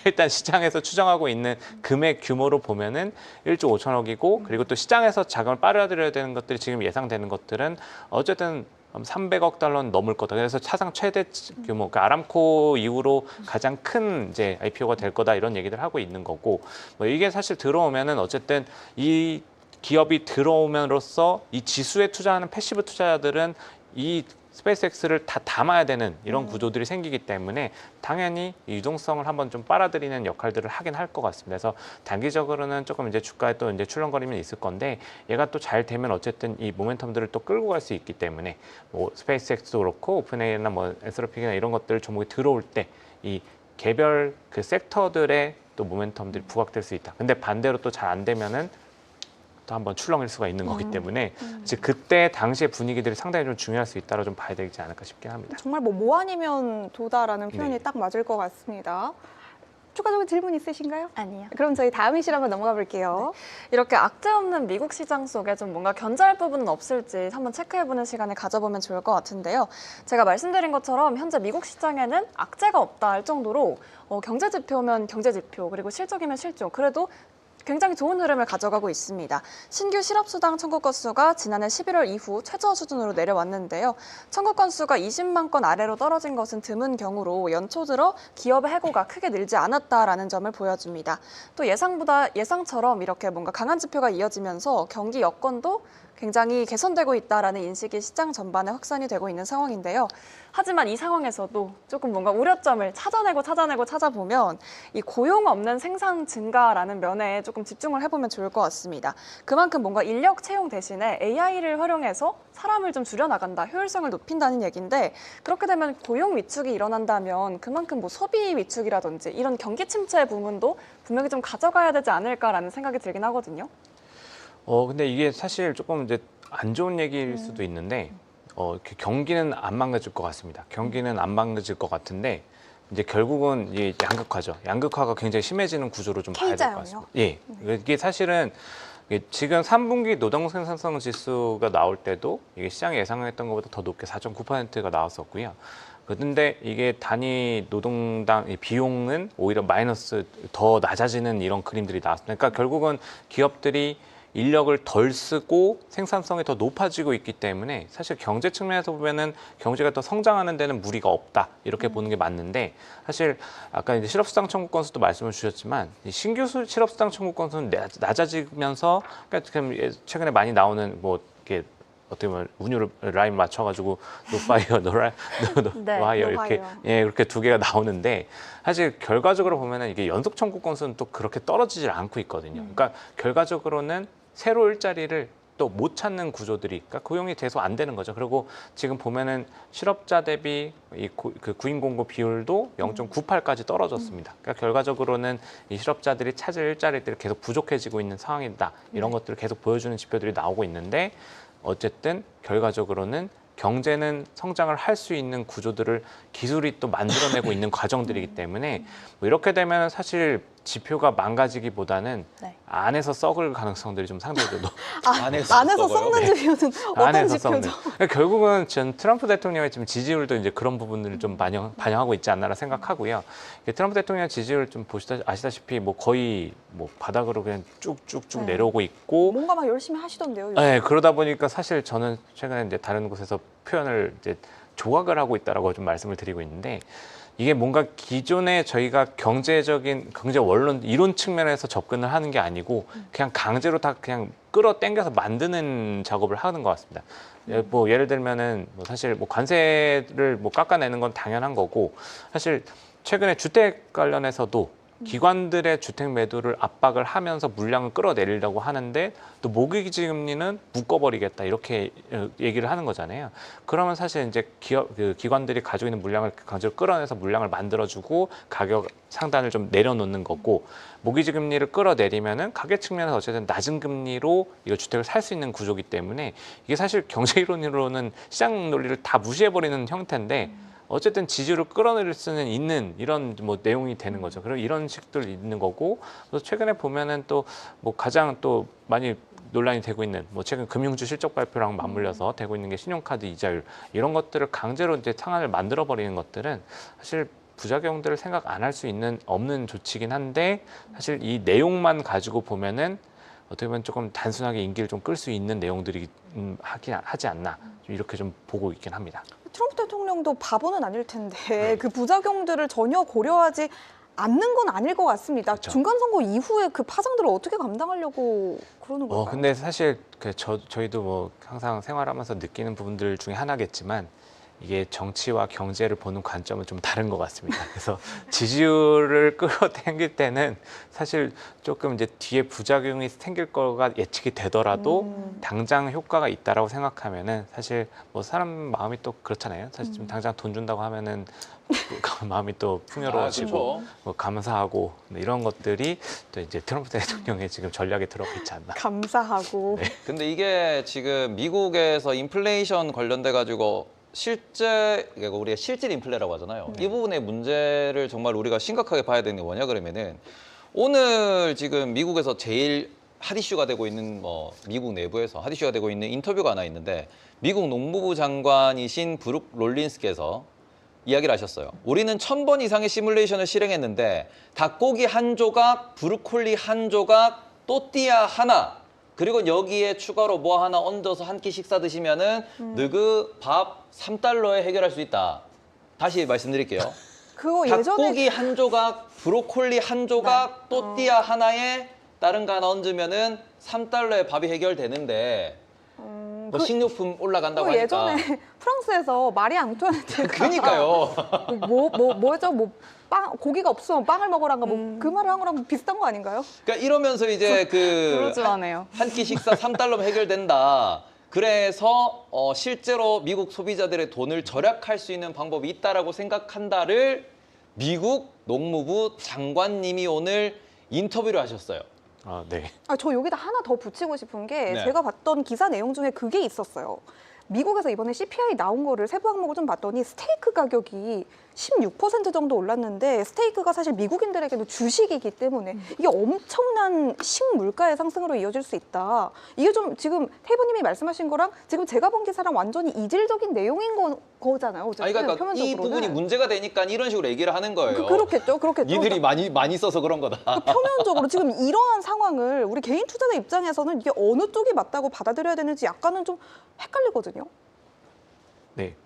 B: 일단 시장에서 추정하고 있는 금액 규모로 보면은 1조 5천억이고 그리고 또 시장에서 자금을 빨아들여야 되는 것들이 지금 예상되는 것들은 어쨌든 300억 달러는 넘을 거다. 그래서 사상 최대 규모, 그러니까 아람코 이후로 가장 큰 이제 IPO가 될 거다 이런 얘기들 하고 있는 거고 뭐 이게 사실 들어오면은 어쨌든 이 기업이 들어오면으로써 이 지수에 투자하는 패시브 투자자들은 이 스페이스X를 다 담아야 되는 이런 구조들이 생기기 때문에 당연히 이 유동성을 한번 좀 빨아들이는 역할들을 하긴 할 것 같습니다. 그래서 단기적으로는 조금 이제 주가에 또 이제 출렁거림이 있을 건데 얘가 또 잘 되면 어쨌든 이 모멘텀들을 또 끌고 갈 수 있기 때문에 뭐 스페이스X도 그렇고 오픈AI나 뭐 엔스로픽이나 이런 것들 종목이 들어올 때 이 개별 그 섹터들의 또 모멘텀들이 부각될 수 있다. 근데 반대로 또 잘 안 되면은 또 한번 출렁일 수가 있는 거기 때문에 이제 그때 당시의 분위기들이 상당히 좀 중요할 수 있다고 좀 봐야 되지 않을까 싶긴 합니다.
A: 정말 뭐 아니면 도다라는 표현이
B: 네.
A: 딱 맞을 것 같습니다. 추가적인 질문 있으신가요?
D: 아니요.
A: 그럼 저희 다음 이슈로 한번 넘어가 볼게요.
D: 이렇게 악재 없는 미국 시장 속에 좀 뭔가 견제할 부분은 없을지 한번 체크해보는 시간을 가져보면 좋을 것 같은데요. 제가 말씀드린 것처럼 현재 미국 시장에는 악재가 없다 할 정도로 경제 지표면 경제 지표 그리고 실적이면 실적 그래도 굉장히 좋은 흐름을 가져가고 있습니다. 신규 실업수당 청구 건수가 지난해 11월 이후 최저 수준으로 내려왔는데요. 청구 건수가 20만 건 아래로 떨어진 것은 드문 경우로 연초 들어 기업의 해고가 크게 늘지 않았다라는 점을 보여줍니다. 또 예상처럼 이렇게 뭔가 강한 지표가 이어지면서 경기 여건도 굉장히 개선되고 있다라는 인식이 시장 전반에 확산이 되고 있는 상황인데요. 하지만 이 상황에서도 조금 뭔가 우려점을 찾아보면 이 고용 없는 생산 증가라는 면에 조금 집중을 해보면 좋을 것 같습니다. 그만큼 뭔가 인력 채용 대신에 AI를 활용해서 사람을 좀 줄여나간다, 효율성을 높인다는 얘기인데 그렇게 되면 고용 위축이 일어난다면 그만큼 뭐 소비 위축이라든지 이런 경기 침체 부분도 분명히 좀 가져가야 되지 않을까라는 생각이 들긴 하거든요.
B: 근데 이게 사실 조금 이제 안 좋은 얘기일 수도 있는데, 이렇게 경기는 안 망가질 것 같습니다. 경기는 안 망가질 것 같은데, 이제 결국은 이게 양극화죠. 양극화가 굉장히 심해지는 구조로 좀 봐야 될 것 같습니다. 예. 이게 사실은 이게 지금 3분기 노동 생산성 지수가 나올 때도 이게 시장이 예상했던 것보다 더 높게 4.9%가 나왔었고요. 그런데 이게 단위 노동당 비용은 오히려 마이너스 더 낮아지는 이런 그림들이 나왔습니다. 그러니까 결국은 기업들이 인력을 덜 쓰고 생산성이 더 높아지고 있기 때문에 사실 경제 측면에서 보면은 경제가 더 성장하는 데는 무리가 없다 이렇게 보는 게 맞는데 사실 아까 이제 실업수당 청구 건수도 말씀을 주셨지만 이 신규 실업수당 청구 건수는 낮아지면서 그러니까 최근에 많이 나오는 뭐 이렇게 어떻게 보면 운율 라인 맞춰가지고 노파이어, 노하이어 이렇게 그렇게 두 개가 나오는데 사실 결과적으로 보면은 이게 연속 청구 건수는 또 그렇게 떨어지질 않고 있거든요. 그러니까 결과적으로는 새로 일자리를 또 못 찾는 구조들이, 그러니까 고용이 계속 안 되는 거죠. 그리고 지금 보면은 실업자 대비 그 구인 공고 비율도 0.98까지 떨어졌습니다. 그러니까 결과적으로는 이 실업자들이 찾을 일자리들이 계속 부족해지고 있는 상황이다. 이런 것들을 계속 보여주는 지표들이 나오고 있는데 어쨌든 결과적으로는 경제는 성장을 할 수 있는 구조들을 기술이 또 만들어내고 있는 과정들이기 때문에 뭐 이렇게 되면 사실 지표가 망가지기보다는 안에서 썩을 가능성들이 좀 상당히 높아요.
A: 안에서 썩는 지표는 어떤 지표죠?
B: 그러니까 결국은 전 트럼프 대통령의 지금 지지율도 이제 그런 부분들을 좀 반영하고 있지 않나라 생각하고요. 트럼프 대통령 지지율 좀 아시다시피 뭐 거의 뭐 바닥으로 그냥 쭉쭉쭉 내려오고 있고
A: 뭔가 막 열심히 하시던데요. 요즘.
B: 네, 그러다 보니까 사실 저는 최근에 이제 다른 곳에서 표현을 이제 조각을 하고 있다라고 좀 말씀을 드리고 있는데 이게 뭔가 기존에 저희가 경제 원론 이론 측면에서 접근을 하는 게 아니고 그냥 강제로 다 그냥 끌어당겨서 만드는 작업을 하는 것 같습니다. 뭐 예를 들면은 뭐 사실 뭐 관세를 뭐 깎아내는 건 당연한 거고 사실 최근에 주택 관련해서도 기관들의 주택 매도를 압박을 하면서 물량을 끌어내리려고 하는데 또 모기지 금리는 묶어버리겠다 이렇게 얘기를 하는 거잖아요. 그러면 사실 이제 기관들이 가지고 있는 물량을 강제로 끌어내서 물량을 만들어주고 가격 상단을 좀 내려놓는 거고 모기지 금리를 끌어내리면은 가격 측면에서 어쨌든 낮은 금리로 이거 주택을 살 수 있는 구조이기 때문에 이게 사실 경제 이론으로는 시장 논리를 다 무시해버리는 형태인데 어쨌든 지지율을 끌어내릴 수는 있는 이런 뭐 내용이 되는 거죠. 그리고 이런 식들 있는 거고, 그래서 최근에 보면은 또 뭐 가장 또 많이 논란이 되고 있는 뭐 최근 금융주 실적 발표랑 맞물려서 되고 있는 게 신용카드 이자율 이런 것들을 강제로 이제 상한을 만들어 버리는 것들은 사실 부작용들을 생각 안 할 수 있는 없는 조치긴 한데 사실 이 내용만 가지고 보면은 어떻게 보면 조금 단순하게 인기를 좀 끌 수 있는 내용들이 하지 않나 이렇게 좀 보고 있긴 합니다.
A: 트럼프 대통령도 바보는 아닐 텐데 그 부작용들을 전혀 고려하지 않는 건 아닐 것 같습니다.
B: 그렇죠.
A: 중간 선거 이후에 그 파장들을 어떻게 감당하려고 그러는 걸까요?
B: 근데 사실 저희도 뭐 항상 생활하면서 느끼는 부분들 중에 하나겠지만 이게 정치와 경제를 보는 관점은 좀 다른 것 같습니다. 그래서 지지율을 끌어당길 때는 사실 조금 이제 뒤에 부작용이 생길 거가 예측이 되더라도 당장 효과가 있다라고 생각하면은 사실 뭐 사람 마음이 또 그렇잖아요. 사실 지금 당장 돈 준다고 하면은 마음이 또 풍요로워지고
C: 그렇죠.
B: 뭐 감사하고 이런 것들이 또 이제 트럼프 대통령의 지금 전략에 들어가 있지 않나.
A: 감사하고
C: 근데 이게 지금 미국에서 인플레이션 관련돼 가지고 실제 우리가 실질 인플레라고 하잖아요. 이 부분의 문제를 정말 우리가 심각하게 봐야 되는 게 뭐냐 그러면은 오늘 지금 미국에서 제일 핫 이슈가 되고 있는 뭐 미국 내부에서 핫 이슈가 되고 있는 인터뷰가 하나 있는데 미국 농무부 장관이신 브룩 롤린스께서 이야기를 하셨어요. 우리는 1000번 이상의 시뮬레이션을 실행했는데 닭고기 한 조각, 브로콜리 한 조각, 또띠아 하나 그리고 여기에 추가로 뭐 하나 얹어서 한 끼 식사 드시면은 느그 밥 3달러에 해결할 수 있다. 다시 말씀드릴게요.
A: 그거 예전에
C: 닭고기 한 조각, 브로콜리 한 조각, 또띠아 하나에 다른 거 하나 얹으면은 3달러에 밥이 해결되는데 뭐 식료품 올라간다고
A: 그거
C: 하니까.
A: 예전에 프랑스에서 마리 앙투아네트가
C: 그러니까요.
A: 뭐죠? 고기가 없으면 빵을 먹으란가 뭐 그 말을 한 거랑 비슷한 거 아닌가요?
C: 그러니까 이러면서 이제
D: 그러지하네요.
C: 한 끼 식사 3달러면 해결된다. 그래서 실제로 미국 소비자들의 돈을 절약할 수 있는 방법이 있다라고 생각한다를 미국 농무부 장관님이 오늘 인터뷰를 하셨어요.
B: 네.
A: 저 여기다 하나 더 붙이고 싶은 게
C: 네.
A: 제가 봤던 기사 내용 중에 그게 있었어요. 미국에서 이번에 CPI 나온 거를 세부 항목을 좀 봤더니 스테이크 가격이 16% 정도 올랐는데 스테이크가 사실 미국인들에게도 주식이기 때문에 이게 엄청난 식물가의 상승으로 이어질 수 있다. 이게 좀 지금 태부님이 말씀하신 거랑 지금 제가 본 기사랑 완전히 이질적인 내용인 거잖아요. 어쨌든
C: 아니 그러니까 이
A: 표면적으로는.
C: 부분이 문제가 되니까 이런 식으로 얘기를 하는 거예요.
A: 그렇겠죠.
C: 니들이 많이 써서 그런 거다.
A: 표면적으로 지금 이러한 상황을 우리 개인 투자자 입장에서는 이게 어느 쪽이 맞다고 받아들여야 되는지 약간은 좀 헷갈리거든요.
B: 네.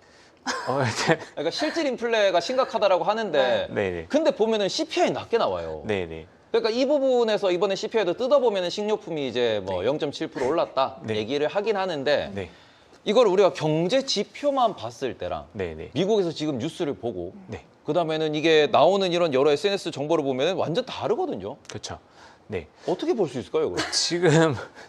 C: 그러니까 실질 인플레가 심각하다라고 하는데
B: 네.
C: 근데 보면은 CPI 낮게 나와요.
B: 네.
C: 그러니까 이 부분에서 이번에 CPI도 뜯어보면은 식료품이 이제 뭐 0.7% 올랐다
B: 네.
C: 얘기를 하긴 하는데
B: 네.
C: 이걸 우리가 경제 지표만 봤을 때랑
B: 네.
C: 미국에서 지금 뉴스를 보고
B: 네.
C: 그다음에는 이게 나오는 이런 여러 SNS 정보를 보면은 완전 다르거든요.
B: 그렇죠. 네.
C: 어떻게 볼 수 있을까요, 그럼?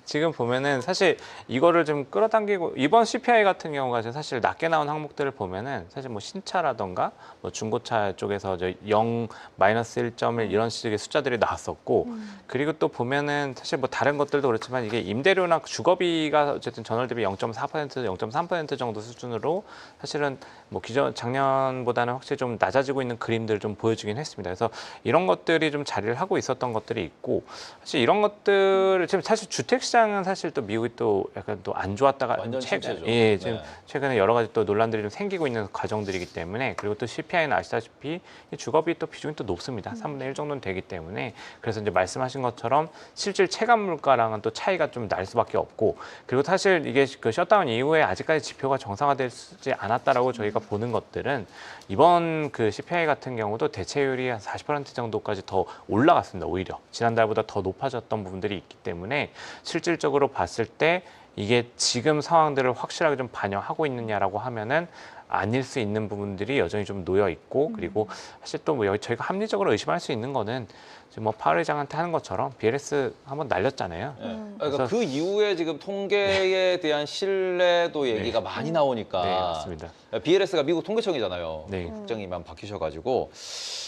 B: 지금 보면은 사실 이거를 좀 끌어당기고 이번 CPI 같은 경우가 사실 낮게 나온 항목들을 보면은 사실 뭐 신차라던가 뭐 중고차 쪽에서 0 마이너스 1.1 이런 식의 숫자들이 나왔었고 그리고 또 보면은 사실 뭐 다른 것들도 그렇지만 이게 임대료나 주거비가 어쨌든 전월 대비 0.4% 0.3% 정도 수준으로 사실은 뭐 작년보다는 확실히 좀 낮아지고 있는 그림들을 좀 보여주긴 했습니다. 그래서 이런 것들이 좀 자리를 하고 있었던 것들이 있고 사실 이런 것들을 지금 사실 주택 시장은 사실 또 미국이 또 약간 또 안 좋았다가
C: 완전 침체죠.
B: 지금
C: 네.
B: 최근에 여러 가지 또 논란들이 좀 생기고 있는 과정들이기 때문에 그리고 또 CPI는 아시다시피 이 주거비 또 비중이 또 높습니다. 3분의 1 정도는 되기 때문에 그래서 이제 말씀하신 것처럼 실질 체감 물가랑은 또 차이가 좀 날 수밖에 없고 그리고 사실 이게 그 셧다운 이후에 아직까지 지표가 정상화되지 않았다라고 저희가 보는 것들은 이번 그 CPI 같은 경우도 대체율이 한 40% 정도까지 더 올라갔습니다. 오히려 지난달보다 더 높아졌던 부분들이 있기 때문에 실질적으로 봤을 때 이게 지금 상황들을 확실하게 좀 반영하고 있느냐라고 하면은 아닐 수 있는 부분들이 여전히 좀 놓여 있고 그리고 사실 또 뭐 여기 저희가 합리적으로 의심할 수 있는 거는 지금 뭐 파월 회장한테 하는 것처럼 BLS 한번 날렸잖아요.
C: 그러니까 그 이후에 지금 통계에 대한 신뢰도 얘기가 많이 나오니까
B: 네, 맞습니다.
C: BLS가 미국 통계청이잖아요.
B: 네.
C: 국장님만 바뀌셔가지고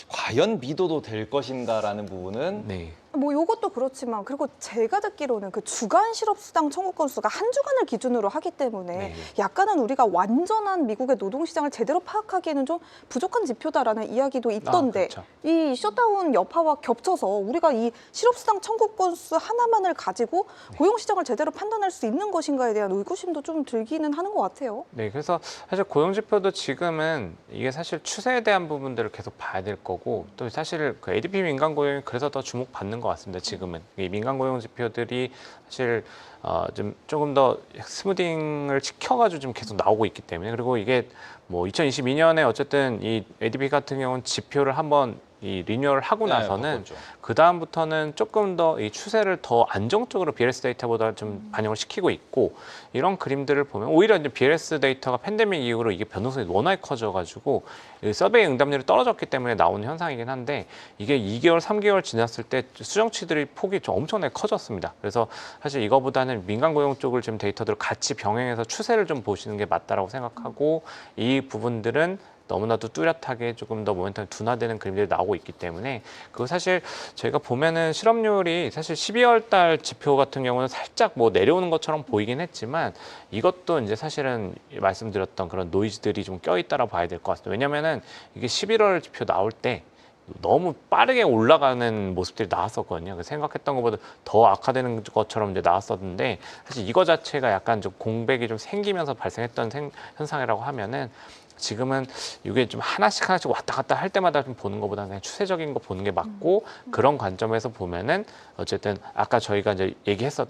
C: 과연 믿어도 될 것인가라는 부분은
B: 네.
A: 뭐 이것도 그렇지만 그리고 제가 듣기로는 그 주간 실업수당 청구 건수가 한 주간을 기준으로 하기 때문에
B: 네.
A: 약간은 우리가 완전한 미국의 노동시장을 제대로 파악하기에는 좀 부족한 지표다라는 이야기도 있던데
B: 그렇죠.
A: 이 셧다운 여파와 겹쳐서 우리가 이 실업수당 청구 건수 하나만을 가지고 고용시장을 제대로 판단할 수 있는 것인가에 대한 의구심도 좀 들기는 하는 것 같아요.
B: 네, 그래서 사실 고용지표도 지금은 이게 사실 추세에 대한 부분들을 계속 봐야 될 거고 또 사실 그 ADP 민간 고용이 그래서 더 주목받는 것 같습니다. 지금은 이 민간 고용 지표들이 사실 좀 조금 더 스무딩을 지켜가지고 좀 계속 나오고 있기 때문에 그리고 이게 뭐 2022년에 어쨌든 이 ADP 같은 경우는 지표를 한번 이 리뉴얼을 하고 나서는 그 다음부터는 조금 더 이 추세를 더 안정적으로 BLS 데이터보다 좀 반영을 시키고 있고 이런 그림들을 보면 오히려 이제 BLS 데이터가 팬데믹 이후로 이게 변동성이 워낙에 커져가지고 이 서베이 응답률이 떨어졌기 때문에 나오는 현상이긴 한데 이게 2개월, 3개월 지났을 때 수정치들이 폭이 좀 엄청나게 커졌습니다. 그래서 사실 이거보다는 민간 고용 쪽을 지금 데이터들을 같이 병행해서 추세를 좀 보시는 게 맞다라고 생각하고 이 부분들은 너무나도 뚜렷하게 조금 더 모멘텀이 둔화되는 그림들이 나오고 있기 때문에 그거 사실 저희가 보면은 실업률이 사실 12월 달 지표 같은 경우는 살짝 뭐 내려오는 것처럼 보이긴 했지만 이것도 이제 사실은 말씀드렸던 그런 노이즈들이 좀 껴있다라고 봐야 될 것 같습니다. 왜냐면은 이게 11월 지표 나올 때 너무 빠르게 올라가는 모습들이 나왔었거든요. 생각했던 것보다 더 악화되는 것처럼 이제 나왔었는데 사실 이거 자체가 약간 좀 공백이 좀 생기면서 발생했던 현상이라고 하면은 지금은 이게 좀 하나씩 왔다 갔다 할 때마다 좀 보는 것보다 그냥 추세적인 거 보는 게 맞고 그런 관점에서 보면은 어쨌든 아까 저희가 이제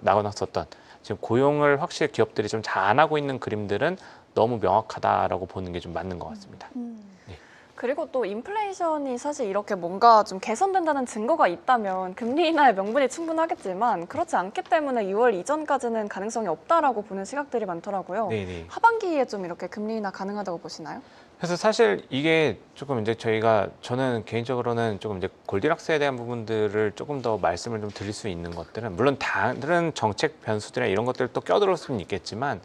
B: 나눠놨었던 지금 고용을 확실히 기업들이 좀 잘 안 하고 있는 그림들은 너무 명확하다라고 보는 게 좀 맞는 것 같습니다.
D: 그리고 또 인플레이션이 사실 이렇게 뭔가 좀 개선된다는 증거가 있다면 금리 인하의 명분이 충분하겠지만 그렇지 않기 때문에 6월 이전까지는 가능성이 없다라고 보는 시각들이 많더라고요.
B: 네네.
D: 하반기에 좀 이렇게 금리 인하 가능하다고 보시나요?
B: 그래서 사실 이게 조금 이제 저는 개인적으로는 조금 이제 골디락스에 대한 부분들을 조금 더 말씀을 좀 드릴 수 있는 것들은 물론 다른 정책 변수들이나 이런 것들도 껴들어올 수는 있겠지만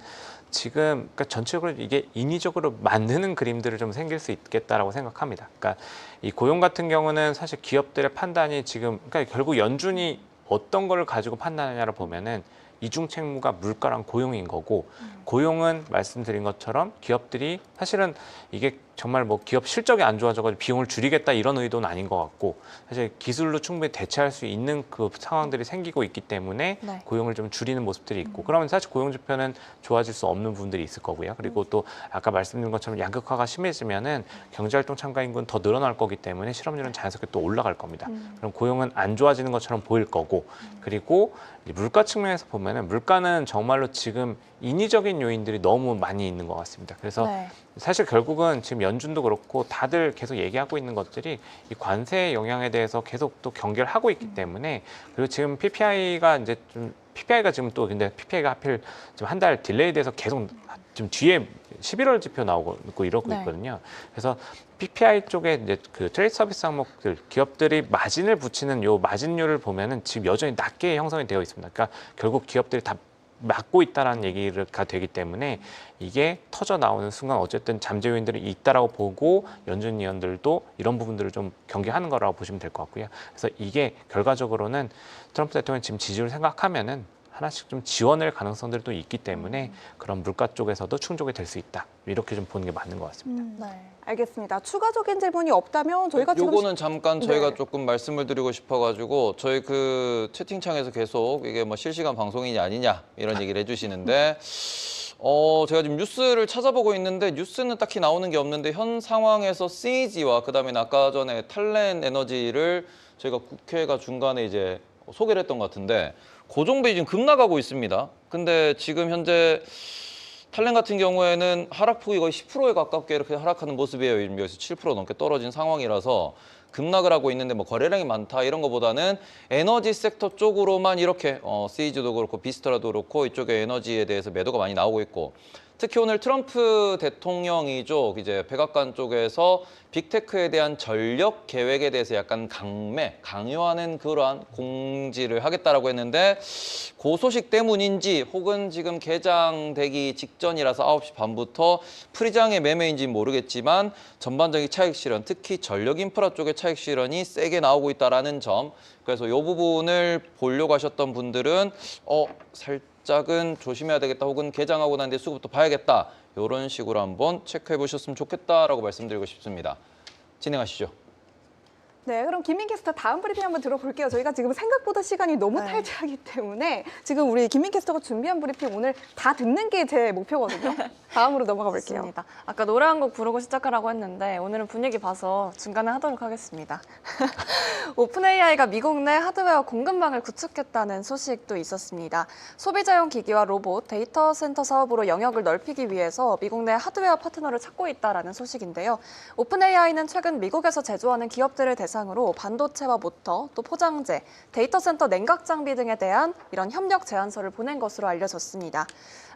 B: 지금 그러니까 전체적으로 이게 인위적으로 만드는 그림들을 좀 생길 수 있겠다라고 생각합니다. 그러니까 이 고용 같은 경우는 사실 기업들의 판단이 지금 그러니까 결국 연준이 어떤 걸 가지고 판단하냐를 보면은 이중 책무가 물가랑 고용인 거고 고용은 말씀드린 것처럼 기업들이 사실은 이게 정말 뭐 기업 실적이 안 좋아져가지고 비용을 줄이겠다 이런 의도는 아닌 것 같고 사실 기술로 충분히 대체할 수 있는 그 상황들이 생기고 있기 때문에
D: 네.
B: 고용을 좀 줄이는 모습들이 있고 그러면 사실 고용 지표는 좋아질 수 없는 부분들이 있을 거고요. 그리고 또 아까 말씀드린 것처럼 양극화가 심해지면은 경제활동 참가 인구는 더 늘어날 거기 때문에 실업률은 자연스럽게 또 올라갈 겁니다. 그럼 고용은 안 좋아지는 것처럼 보일 거고 그리고 물가 측면에서 보면은 물가는 정말로 지금 인위적인 요인들이 너무 많이 있는 것 같습니다. 그래서
D: 네.
B: 사실 결국은 지금 연준도 그렇고 다들 계속 얘기하고 있는 것들이 이 관세의 영향에 대해서 계속 또 경계를 하고 있기 때문에 그리고 지금 PPI가 지금 또 근데 PPI가 하필 지금 한 달 딜레이 돼서 계속 지금 뒤에 11월 지표 나오고 이러고
D: 네.
B: 있거든요. 그래서 PPI 쪽에 이제 그 트레이드 서비스 항목들 기업들이 마진을 붙이는 요 마진율을 보면은 지금 여전히 낮게 형성이 되어 있습니다. 그러니까 결국 기업들이 다 막고 있다라는 얘기가 되기 때문에 이게 터져 나오는 순간 어쨌든 잠재 요인들이 있다라고 보고 연준 위원들도 이런 부분들을 좀 경계하는 거라고 보시면 될 것 같고요. 그래서 이게 결과적으로는 트럼프 대통령 지금 지지율 생각하면은 하나씩 좀 지원할 가능성들도 있기 때문에 그런 물가 쪽에서도 충족이 될 수 있다. 이렇게 좀 보는 게 맞는 것 같습니다.
D: 네.
A: 알겠습니다. 추가적인 질문이 없다면 저희가 지금
C: 요거는 잠깐 저희가
A: 네.
C: 조금 말씀을 드리고 싶어가지고 저희 그 채팅창에서 계속 이게 뭐 실시간 방송이냐 아니냐 이런 얘기를 해주시는데 제가 지금 뉴스를 찾아보고 있는데 뉴스는 딱히 나오는 게 없는데 현 상황에서 CG와 그다음에 아까 전에 탈렌 에너지를 저희가 국회가 중간에 이제 소개를 했던 것 같은데 고종배 지금 급락하고 있습니다. 근데 지금 현재 탈렌 같은 경우에는 하락폭이 거의 10%에 가깝게 이렇게 하락하는 모습이에요. 여기서 7% 넘게 떨어진 상황이라서 급락을 하고 있는데 뭐 거래량이 많다 이런 것보다는 에너지 섹터 쪽으로만 이렇게 CG도 그렇고 비스트라도 그렇고 이쪽에 에너지에 대해서 매도가 많이 나오고 있고 특히 오늘 트럼프 대통령이죠. 이제 백악관 쪽에서 빅테크에 대한 전력 계획에 대해서 약간 강요하는 그러한 공지를 하겠다라고 했는데 그 소식 때문인지 혹은 지금 개장되기 직전이라서 9시 반부터 프리장의 매매인지는 모르겠지만 전반적인 차익 실현, 특히 전력 인프라 쪽의 차익 실현이 세게 나오고 있다라는 점. 그래서 이 부분을 보려고 하셨던 분들은 살짝은 조심해야 되겠다 혹은 개장하고 난 뒤에 수급부터 봐야겠다. 이런 식으로 한번 체크해 보셨으면 좋겠다라고 말씀드리고 싶습니다. 진행하시죠.
A: 네, 그럼 김민 캐스터 다음 브리핑 한번 들어볼게요. 저희가 지금 생각보다 시간이 너무
D: 네.
A: 탈퇴하기 때문에 지금 우리 김민 캐스터가 준비한 브리핑 오늘 다 듣는 게 제 목표거든요. 다음으로 넘어가 볼게요.
D: 맞습니다. 아까 노래 한 곡 부르고 시작하라고 했는데 오늘은 분위기 봐서 중간에 하도록 하겠습니다. 오픈AI가 미국 내 하드웨어 공급망을 구축했다는 소식도 있었습니다. 소비자용 기기와 로봇, 데이터 센터 사업으로 영역을 넓히기 위해서 미국 내 하드웨어 파트너를 찾고 있다는 소식인데요. 오픈AI는 최근 미국에서 제조하는 기업들을 대상으로 반도체와 모터, 또 포장재, 데이터 센터 냉각 장비 등에 대한 이런 협력 제안서를 보낸 것으로 알려졌습니다.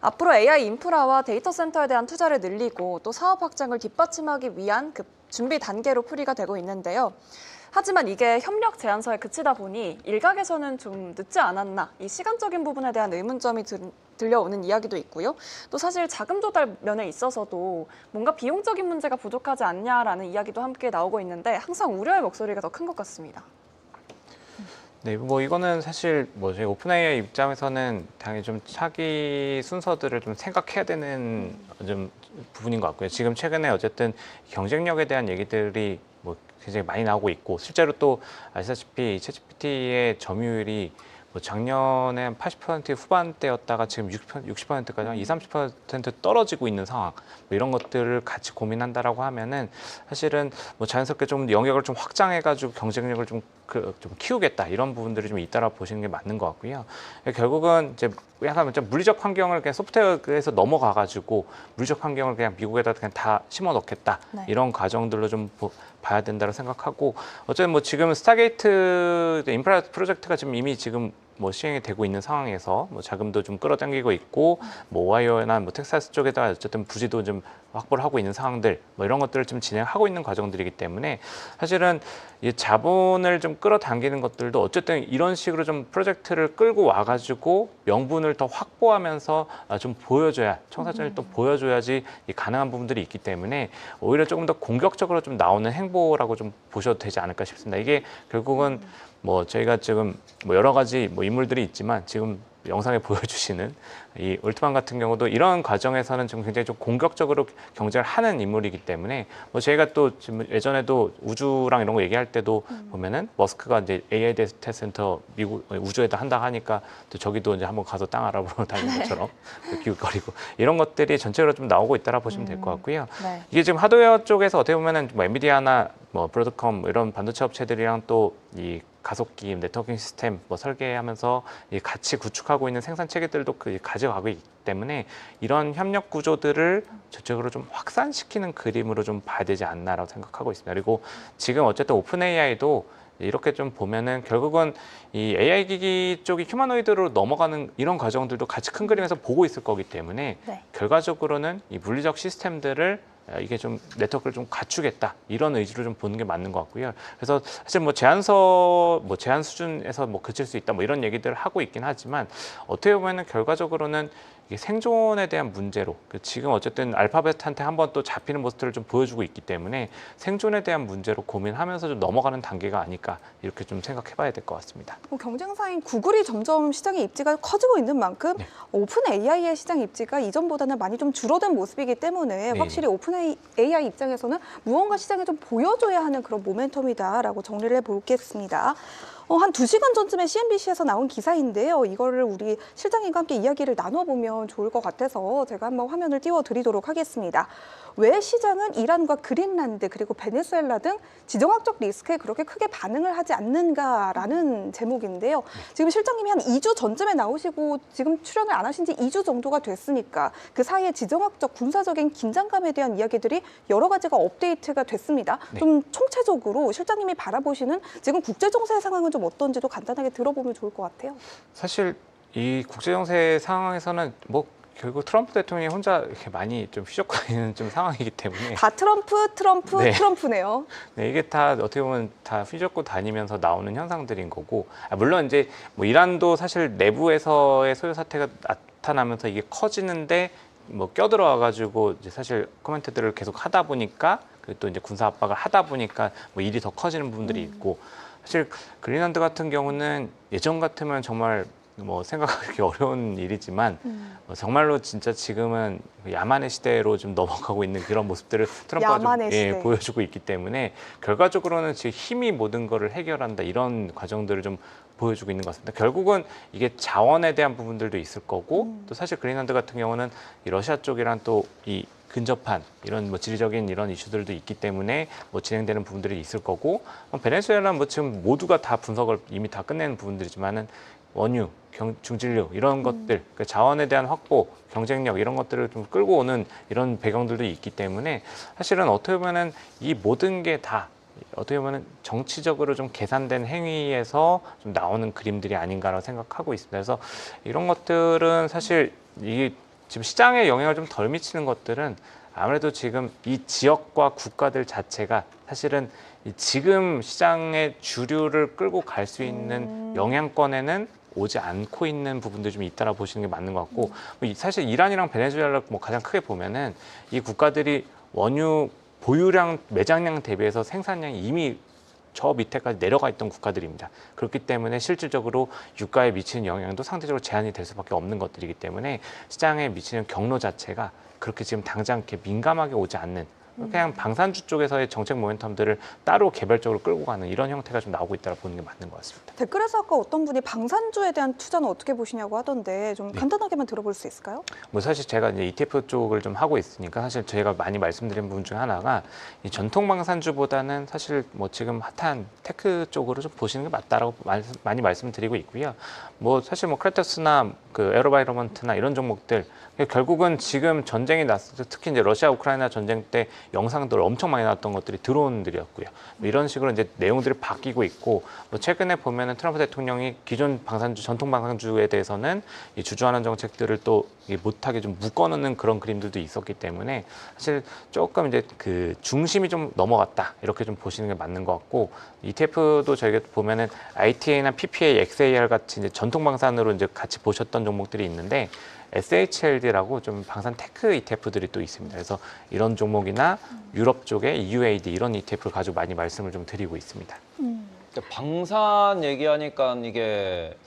D: 앞으로 AI 인프라와 데이터 센터에 대한 투자를 늘리고 또 사업 확장을 뒷받침하기 위한 준비 단계로 풀이가 되고 있는데요. 하지만 이게 협력 제안서에 그치다 보니 일각에서는 좀 늦지 않았나, 이 시간적인 부분에 대한 의문점이 들려오는 이야기도 있고요. 또 사실 자금 조달 면에 있어서도 뭔가 비용적인 문제가 부족하지 않냐라는 이야기도 함께 나오고 있는데 항상 우려의 목소리가 더 큰 것 같습니다.
B: 네, 뭐 이거는 사실 뭐 저희 오픈AI 입장에서는 당연히 좀 차기 순서들을 좀 생각해야 되는 좀 부분인 것 같고요. 지금 최근에 어쨌든 경쟁력에 대한 얘기들이 뭐 굉장히 많이 나오고 있고 실제로 또 아시다시피 챗GPT의 점유율이 뭐 작년에 한 80% 후반대였다가 지금 60%까지 한 20-30% 떨어지고 있는 상황, 뭐 이런 것들을 같이 고민한다라고 하면은 사실은 뭐 자연스럽게 좀 영역을 좀 확장해가지고 경쟁력을 좀 키우겠다 이런 부분들이 좀 있다라 보시는 게 맞는 것 같고요. 결국은 이제 약간 좀 물리적 환경을 그냥 소프트웨어에서 넘어가가지고 물리적 환경을 그냥 미국에다 그냥 다 심어 넣겠다
D: 네.
B: 이런 과정들로 좀 봐야 된다고 생각하고 어쨌든 뭐 지금 스타게이트 인프라 프로젝트가 지금 이미 지금 뭐 시행이 되고 있는 상황에서 뭐 자금도 좀 끌어당기고 있고 뭐 오하이오나 뭐 텍사스 쪽에다 어쨌든 부지도 좀 확보를 하고 있는 상황들 뭐 이런 것들을 좀 진행하고 있는 과정들이기 때문에 사실은 이 자본을 좀 끌어당기는 것들도 어쨌든 이런 식으로 좀 프로젝트를 끌고 와가지고 명분을 더 확보하면서 좀 보여줘야 청사진을 또 보여줘야지 이 가능한 부분들이 있기 때문에 오히려 조금 더 공격적으로 좀 나오는 행보라고 좀 보셔도 되지 않을까 싶습니다. 이게 결국은 뭐 저희가 지금 뭐 여러 가지 뭐 인물들이 있지만 지금 영상에 보여주시는 이 올트만 같은 경우도 이런 과정에서는 좀 굉장히 좀 공격적으로 경쟁을 하는 인물이기 때문에 뭐 저희가 또 지금 예전에도 우주랑 이런 거 얘기할 때도 보면은 머스크가 이제 AI 데이터 센터 미국 우주에다 한다 하니까 또 저기도 이제 한번 가서 땅 알아보러 다니는 것처럼 기웃거리고 이런 것들이 전체적으로 좀 나오고 있다라 보시면 될 것 같고요.
D: 네.
B: 이게 지금 하드웨어 쪽에서 어떻게 보면은 뭐 엔비디아나 뭐 브로드컴 이런 반도체 업체들이랑 또 이 가속기, 네트워킹 시스템 뭐 설계하면서 이 같이 구축하고 있는 생산 체계들도 가져가고 있기 때문에 이런 협력 구조들을 전체적으로 좀 확산시키는 그림으로 좀 봐야 되지 않나라고 생각하고 있습니다. 그리고 지금 어쨌든 오픈AI도 이렇게 좀 보면은 결국은 이 AI 기기 쪽이 휴머노이드로 넘어가는 이런 과정들도 같이 큰 그림에서 보고 있을 거기 때문에
D: 네.
B: 결과적으로는 이 물리적 시스템들을 이게 좀 네트워크를 좀 갖추겠다 이런 의지로 좀 보는 게 맞는 것 같고요. 그래서 사실 뭐 제안 수준에서 뭐 그칠 수 있다 뭐 이런 얘기들을 하고 있긴 하지만 어떻게 보면은 결과적으로는 이게 생존에 대한 문제로 지금 어쨌든 알파벳한테 한번 또 잡히는 모습들을 좀 보여주고 있기 때문에 생존에 대한 문제로 고민하면서 좀 넘어가는 단계가 아닐까 이렇게 좀 생각해봐야 될 것 같습니다.
A: 경쟁사인 구글이 점점 시장의 입지가 커지고 있는 만큼
B: 네.
A: 오픈 AI의 시장 입지가 이전보다는 많이 좀 줄어든 모습이기 때문에
B: 네.
A: 확실히 오픈 AI 입장에서는 무언가 시장에 좀 보여줘야 하는 그런 모멘텀이다라고 정리를 해보겠습니다. 한 2시간 전쯤에 CNBC에서 나온 기사인데요. 이거를 우리 실장님과 함께 이야기를 나눠보면 좋을 것 같아서 제가 한번 화면을 띄워드리도록 하겠습니다. 왜 시장은 이란과 그린란드 그리고 베네수엘라 등 지정학적 리스크에 그렇게 크게 반응을 하지 않는가라는 제목인데요. 지금 실장님이 한 2주 전쯤에 나오시고 지금 출연을 안 하신 지 2주 정도가 됐으니까 그 사이에 지정학적 군사적인 긴장감에 대한 이야기들이 여러 가지가 업데이트가 됐습니다.
B: 네.
A: 좀 총체적으로 실장님이 바라보시는 지금 국제정세 상황은 좀 어떤지도 간단하게 들어보면 좋을 것 같아요.
B: 사실 이 국제정세 상황에서는 뭐 결국 트럼프 대통령이 혼자 이렇게 많이 좀 휘젓고 있는 좀 상황이기 때문에
A: 다 트럼프,
B: 네.
A: 트럼프네요.
B: 네, 이게 다 어떻게 보면 다 휘젓고 다니면서 나오는 현상들인 거고, 물론 이제 뭐 이란도 사실 내부에서의 소요 사태가 나타나면서 이게 커지는데 뭐 껴들어와가지고 이제 사실 코멘트들을 계속 하다 보니까 또 이제 군사 압박을 하다 보니까 뭐 일이 더 커지는 부분들이 있고, 사실 그린란드 같은 경우는 예전 같으면 정말 뭐 생각하기 어려운 일이지만 정말로 진짜 지금은 야만의 시대로 좀 넘어가고 있는 그런 모습들을 트럼프가 좀
A: 야만의 시대.
B: 보여주고 있기 때문에 결과적으로는 지금 힘이 모든 것을 해결한다 이런 과정들을 좀 보여주고 있는 것 같습니다. 결국은 이게 자원에 대한 부분들도 있을 거고 또 사실 그린란드 같은 경우는 이 러시아 쪽이랑 또 이 근접한 이런 뭐 지리적인 이런 이슈들도 있기 때문에 뭐 진행되는 부분들이 있을 거고, 베네수엘라는 뭐 지금 모두가 다 분석을 이미 다 끝내는 부분들이지만은 원유, 중진료 이런 것들, 그 자원에 대한 확보, 경쟁력 이런 것들을 좀 끌고 오는 이런 배경들도 있기 때문에 사실은 어떻게 보면은 이 모든 게 다 어떻게 보면 정치적으로 좀 계산된 행위에서 좀 나오는 그림들이 아닌가라고 생각하고 있습니다. 그래서 이런 것들은 사실 이게 지금 시장에 영향을 좀 덜 미치는 것들은 아무래도 지금 이 지역과 국가들 자체가 사실은 지금 시장의 주류를 끌고 갈 수 있는 영향권에는 오지 않고 있는 부분들이 좀 있다라 보시는 게 맞는 것 같고, 사실 이란이랑 베네수엘라 뭐 가장 크게 보면은 이 국가들이 원유 보유량, 매장량 대비해서 생산량이 이미 저 밑에까지 내려가 있던 국가들입니다. 그렇기 때문에 실질적으로 유가에 미치는 영향도 상대적으로 제한이 될 수밖에 없는 것들이기 때문에 시장에 미치는 경로 자체가 그렇게 지금 당장 이렇게 민감하게 오지 않는, 그냥 방산주 쪽에서의 정책 모멘텀들을 따로 개별적으로 끌고 가는 이런 형태가 좀 나오고 있다고 보는 게 맞는 것 같습니다.
A: 댓글에서 아까 어떤 분이 방산주에 대한 투자는 어떻게 보시냐고 하던데 좀 간단하게만 들어볼 수 있을까요?
B: 뭐 사실 제가 이제 ETF 쪽을 좀 하고 있으니까 사실 저희가 많이 말씀드린 부분 중에 하나가 이 전통 방산주보다는 사실 뭐 지금 핫한 테크 쪽으로 좀 보시는 게 맞다라고 많이 말씀드리고 있고요. 뭐 사실 뭐 크레터스나 그 에어로바이러먼트나 이런 종목들 결국은 지금 전쟁이 났을 때 특히 이제 러시아 우크라이나 전쟁 때 영상들 엄청 많이 나왔던 것들이 드론들이었고요. 뭐 이런 식으로 이제 내용들이 바뀌고 있고, 뭐 최근에 보면은 트럼프 대통령이 기존 방산주, 전통 방산주에 대해서는 이 주주환원 정책들을 또 못하게 좀 묶어놓는 그런 그림들도 있었기 때문에 사실 조금 이제 그 중심이 좀 넘어갔다 이렇게 좀 보시는 게 맞는 것 같고, ETF도 저희가 보면은 ITA,나 PPA, XAR 같이 이제 전통 방산으로 이제 같이 보셨던 종목들이 있는데 SHLD라고 좀 방산 테크 ETF들이 또 있습니다. 그래서 이런 종목이나 유럽 쪽에 EUAD 이런 ETF를 가지고 많이 말씀을 좀 드리고 있습니다.
C: 방산 얘기하니까 이게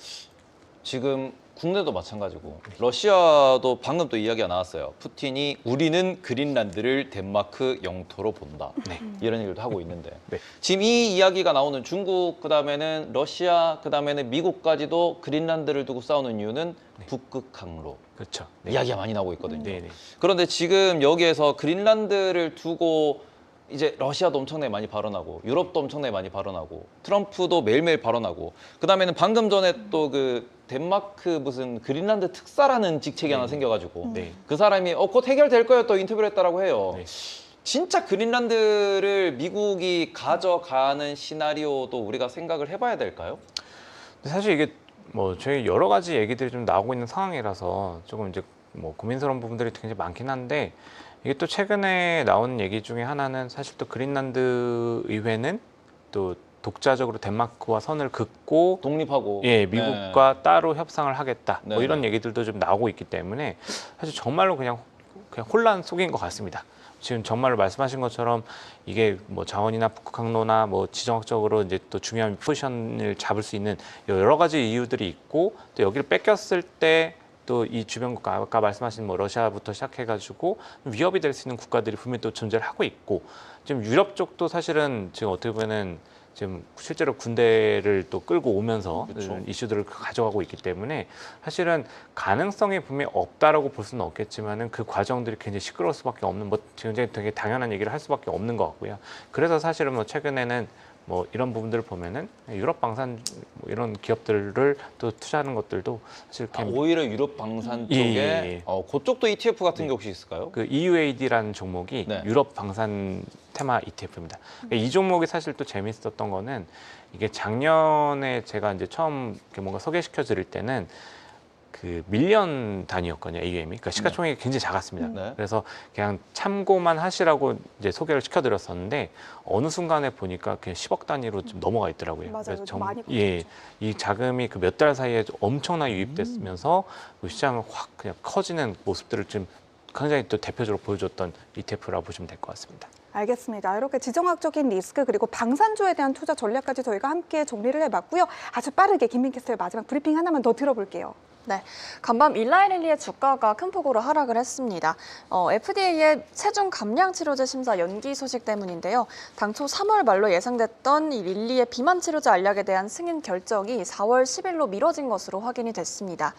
C: 지금 국내도 마찬가지고 러시아도 방금 또 이야기가 나왔어요. 푸틴이 우리는 그린란드를 덴마크 영토로 본다.
B: 네.
C: 이런 얘기도 하고 있는데
B: 네.
C: 지금 이 이야기가 나오는 중국, 그다음에는 러시아, 그다음에는 미국까지도 그린란드를 두고 싸우는 이유는 북극 항로
B: 그렇죠. 네.
C: 이야기가 많이 나오고 있거든요.
B: 네, 네.
C: 그런데 지금 여기에서 그린란드를 두고 이제 러시아도 엄청나게 많이 발언하고 유럽도 엄청나게 많이 발언하고 트럼프도 매일매일 발언하고 그다음에는 방금 전에 또 그 덴마크 무슨 그린란드 특사라는 직책이 하나 생겨가지고
B: 네.
C: 그 사람이 곧 해결될 거예요 또 인터뷰를 했다라고 해요.
B: 네.
C: 진짜 그린란드를 미국이 가져가는 시나리오도 우리가 생각을 해봐야 될까요?
B: 사실 이게 뭐 저희 여러 가지 얘기들이 좀 나오고 있는 상황이라서 조금 이제 뭐 고민스러운 부분들이 굉장히 많긴 한데, 이게 또 최근에 나온 얘기 중에 하나는 사실 또 그린란드 의회는 또 독자적으로 덴마크와 선을 긋고
C: 독립하고
B: 미국과 따로 협상을 하겠다.
C: 네,
B: 뭐 이런
C: 네.
B: 얘기들도 좀 나오고 있기 때문에 사실 정말로 그냥 혼란 속인 것 같습니다. 지금 정말로 말씀하신 것처럼 이게 뭐 자원이나 북극 항로나 뭐 지정학적으로 이제 또 중요한 포지션을 잡을 수 있는 여러 가지 이유들이 있고, 또 여기를 뺏겼을 때 또 이 주변 국가, 아까 말씀하신 뭐 러시아부터 시작해가지고 위협이 될 수 있는 국가들이 분명히 또 존재를 하고 있고, 지금 유럽 쪽도 사실은 지금 어떻게 보면은 지금 실제로 군대를 또 끌고 오면서
C: 그렇죠.
B: 이슈들을 가져가고 있기 때문에 사실은 가능성이 분명히 없다라고 볼 수는 없겠지만은 그 과정들이 굉장히 시끄러울 수밖에 없는, 뭐 굉장히 되게 당연한 얘기를 할 수밖에 없는 것 같고요. 그래서 사실은 뭐 최근에는 뭐 이런 부분들을 보면은 유럽 방산 뭐 이런 기업들을 또 투자하는 것들도 사실
C: 오히려 유럽 방산
B: 예,
C: 쪽에
B: 예.
C: 그쪽도 ETF 같은 게 혹시 있을까요?
B: 그 EUAD라는 종목이
C: 네.
B: 유럽 방산 테마 ETF입니다. 이 종목이 사실 또 재밌었던 거는 이게 작년에 제가 이제 처음 이렇게 뭔가 소개시켜 드릴 때는 그 그 밀리언 단위였거든요, AUM이. 그러니까 시가총액이 굉장히 작았습니다.
C: 네.
B: 그래서 그냥 참고만 하시라고 이제 소개를 시켜드렸었는데 어느 순간에 보니까 그냥 10억 단위로 좀 넘어가 있더라고요.
A: 맞아요.
B: 그래서
A: 좀 많이
B: 예, 이 자금이 그 몇 달 사이에 엄청나게 유입됐으면서 그 시장을 확 그냥 커지는 모습들을 좀 굉장히 또 대표적으로 보여줬던 ETF라고 보시면 될 것 같습니다.
A: 알겠습니다. 이렇게 지정학적인 리스크 그리고 방산주에 대한 투자 전략까지 저희가 함께 정리를 해봤고요. 아주 빠르게 김민 캐스터의 마지막 브리핑 하나만 더 들어볼게요.
D: 네, 간밤 일라이릴리의 주가가 큰 폭으로 하락을 했습니다. FDA의 체중 감량 치료제 심사 연기 소식 때문인데요. 당초 3월 말로 예상됐던 이 릴리의 비만 치료제 알약에 대한 승인 결정이 4월 10일로 미뤄진 것으로 확인이 됐습니다.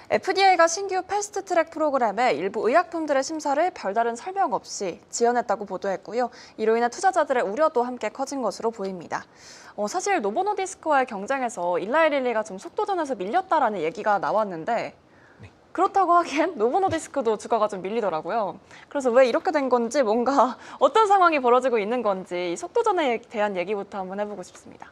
D: FDA가 신규 패스트트랙 프로그램에 일부 의약품들의 심사를 별다른 설명 없이 지연했다고 보도했고요. 이로 인해 투자자들의 우려도 함께 커진 것으로 보입니다. 사실 노보노디스크와의 경쟁에서 일라이릴리가 좀 속도전에서 밀렸다라는 얘기가 나왔는데 그렇다고 하기엔 노보노디스크도 주가가 좀 밀리더라고요. 그래서 왜 이렇게 된 건지 뭔가 어떤 상황이 벌어지고 있는 건지 이 속도전에 대한 얘기부터 한번 해보고 싶습니다.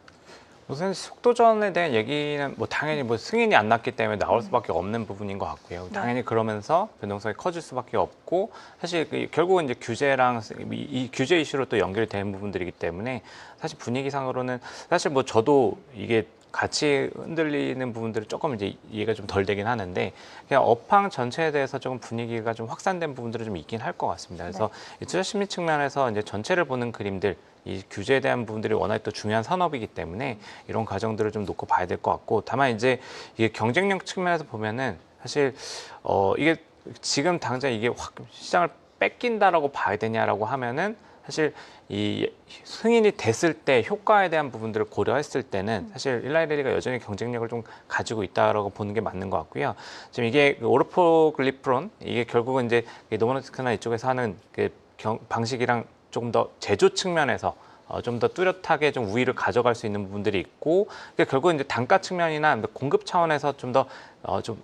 B: 우선 속도전에 대한 얘기는 뭐 당연히 뭐 승인이 안 났기 때문에 나올 수밖에 없는 부분인 것 같고요. 당연히 그러면서 변동성이 커질 수밖에 없고 사실 결국은 이제 규제랑 이 규제 이슈로 또 연결된 부분들이기 때문에 사실 분위기상으로는 사실 뭐 저도 이게 같이 흔들리는 부분들이 조금 이제 이해가 좀 덜 되긴 하는데 그냥 업황 전체에 대해서 조금 분위기가 좀 확산된 부분들이 좀 있긴 할 것 같습니다. 그래서 이 투자 심리 측면에서 이제 전체를 보는 그림들 이 규제에 대한 부분들이 워낙 또 중요한 산업이기 때문에 이런 과정들을 좀 놓고 봐야 될 것 같고 다만 이제 이게 경쟁력 측면에서 보면은 사실 이게 지금 당장 이게 확 시장을 뺏긴다라고 봐야 되냐라고 하면은 사실 이 승인이 됐을 때 효과에 대한 부분들을 고려했을 때는 사실 일라이릴리가 여전히 경쟁력을 좀 가지고 있다라고 보는 게 맞는 것 같고요. 지금 이게 오르포글리프론 이게 결국은 이제 노보노디스크나 이쪽에서 하는 그 방식이랑 조금 더 제조 측면에서 좀 더 뚜렷하게 좀 우위를 가져갈 수 있는 부분들이 있고 결국은 이제 단가 측면이나 공급 차원에서 좀 더 좀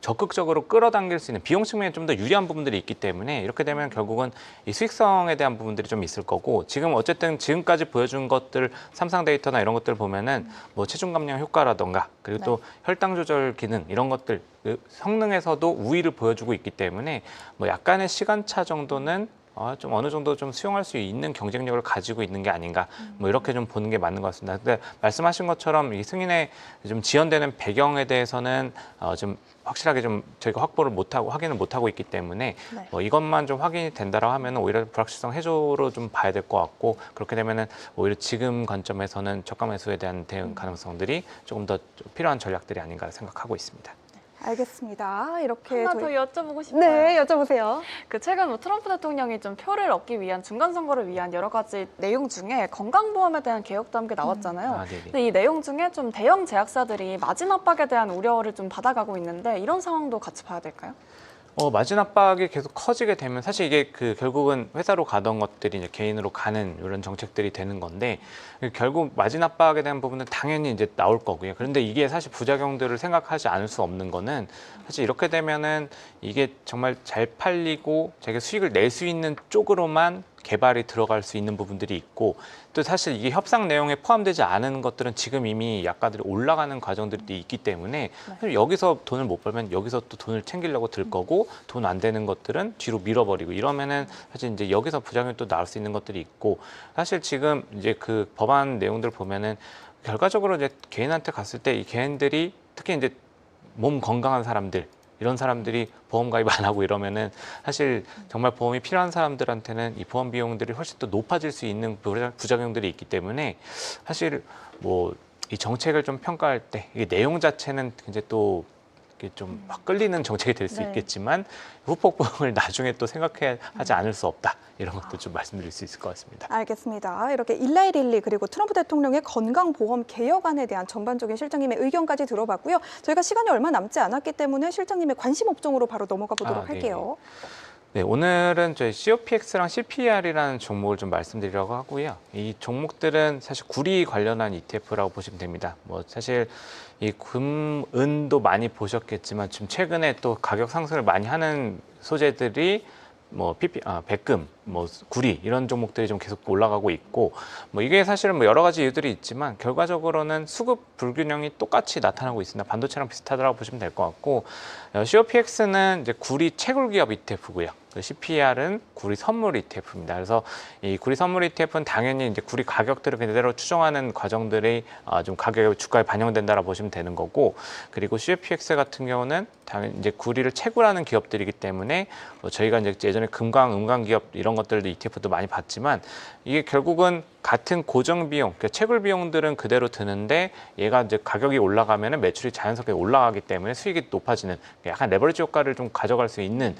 B: 적극적으로 끌어당길 수 있는 비용 측면에 좀 더 유리한 부분들이 있기 때문에 이렇게 되면 결국은 이 수익성에 대한 부분들이 좀 있을 거고 지금 어쨌든 지금까지 보여준 것들 삼상 데이터나 이런 것들 보면은 뭐 체중 감량 효과라던가 그리고 또 혈당 조절 기능 이런 것들 그 성능에서도 우위를 보여주고 있기 때문에 뭐 약간의 시간차 정도는 좀 어느 정도 좀 수용할 수 있는 경쟁력을 가지고 있는 게 아닌가 뭐 이렇게 좀 보는 게 맞는 것 같습니다. 근데 말씀하신 것처럼 이 승인에 좀 지연되는 배경에 대해서는 좀 확실하게 좀 저희가 확인을 못하고 있기 때문에 뭐 이것만 좀 확인이 된다라고 하면 오히려 불확실성 해소로 좀 봐야 될 것 같고 그렇게 되면은 오히려 지금 관점에서는 저가 매수에 대한 대응 가능성들이 조금 더 필요한 전략들이 아닌가 생각하고 있습니다.
A: 알겠습니다. 이렇게
D: 하나 더 여쭤보고 싶어요.
A: 네, 여쭤보세요.
D: 최근 뭐 트럼프 대통령이 좀 표를 얻기 위한 중간 선거를 위한 여러 가지 내용 중에 건강보험에 대한 개혁도 함께 나왔잖아요. 근데 이 내용 중에 좀 대형 제약사들이 마진 압박에 대한 우려를 좀 받아가고 있는데 이런 상황도 같이 봐야 될까요?
B: 마진 압박이 계속 커지게 되면 사실 이게 결국은 회사로 가던 것들이 이제 개인으로 가는 이런 정책들이 되는 건데 결국 마진 압박에 대한 부분은 당연히 이제 나올 거고요. 그런데 이게 사실 부작용들을 생각하지 않을 수 없는 거는 사실 이렇게 되면은 이게 정말 잘 팔리고 자기가 수익을 낼 수 있는 쪽으로만 개발이 들어갈 수 있는 부분들이 있고 또 사실 이게 협상 내용에 포함되지 않은 것들은 지금 이미 약가들이 올라가는 과정들이 있기 때문에 사실 여기서 돈을 못 벌면 여기서 또 돈을 챙기려고 들 거고 돈 안 되는 것들은 뒤로 밀어버리고 이러면은 사실 이제 여기서 부작용이 또 나올 수 있는 것들이 있고 사실 지금 이제 그 법안 내용들 보면은 결과적으로 이제 개인한테 갔을 때 이 개인들이 특히 이제 몸 건강한 사람들 이런 사람들이 보험 가입 안 하고 이러면은 사실 정말 보험이 필요한 사람들한테는 이 보험 비용들이 훨씬 더 높아질 수 있는 부작용들이 있기 때문에 사실 뭐 이 정책을 좀 평가할 때 이게 내용 자체는 굉장히 또 좀 막 끌리는 정책이 될 수 있겠지만 후폭풍을 나중에 또 생각해야 하지 않을 수 없다 이런 것도 좀 말씀드릴 수 있을 것 같습니다.
A: 알겠습니다. 이렇게 일라이릴리 그리고 트럼프 대통령의 건강보험 개혁안에 대한 전반적인 실장님의 의견까지 들어봤고요. 저희가 시간이 얼마 남지 않았기 때문에 실장님의 관심 업종으로 바로 넘어가 보도록 할게요.
B: 네, 오늘은 저희 COPX랑 CPR이라는 종목을 좀 말씀드리려고 하고요. 이 종목들은 사실 구리 관련한 ETF라고 보시면 됩니다. 뭐 사실 이 금, 은도 많이 보셨겠지만 지금 최근에 또 가격 상승을 많이 하는 소재들이 뭐 백금, 뭐 구리 이런 종목들이 좀 계속 올라가고 있고 뭐 이게 사실은 뭐 여러 가지 이유들이 있지만 결과적으로는 수급 불균형이 똑같이 나타나고 있습니다. 반도체랑 비슷하다고 보시면 될 것 같고 COPX는 이제 구리 채굴 기업 ETF고요. CPR은 구리 선물 ETF입니다. 그래서 이 구리 선물 ETF는 당연히 이제 구리 가격들을 그대로 추정하는 과정들이 좀 가격에 주가에 반영된다라고 보시면 되는 거고, 그리고 COPX 같은 경우는 당연히 이제 구리를 채굴하는 기업들이기 때문에 저희가 이제 예전에 금강, 은강 기업 이런 것들도 ETF도 많이 봤지만 이게 결국은 같은 고정 비용, 그러니까 채굴 비용들은 그대로 드는데 얘가 이제 가격이 올라가면은 매출이 자연스럽게 올라가기 때문에 수익이 높아지는 약간 레버리지 효과를 좀 가져갈 수 있는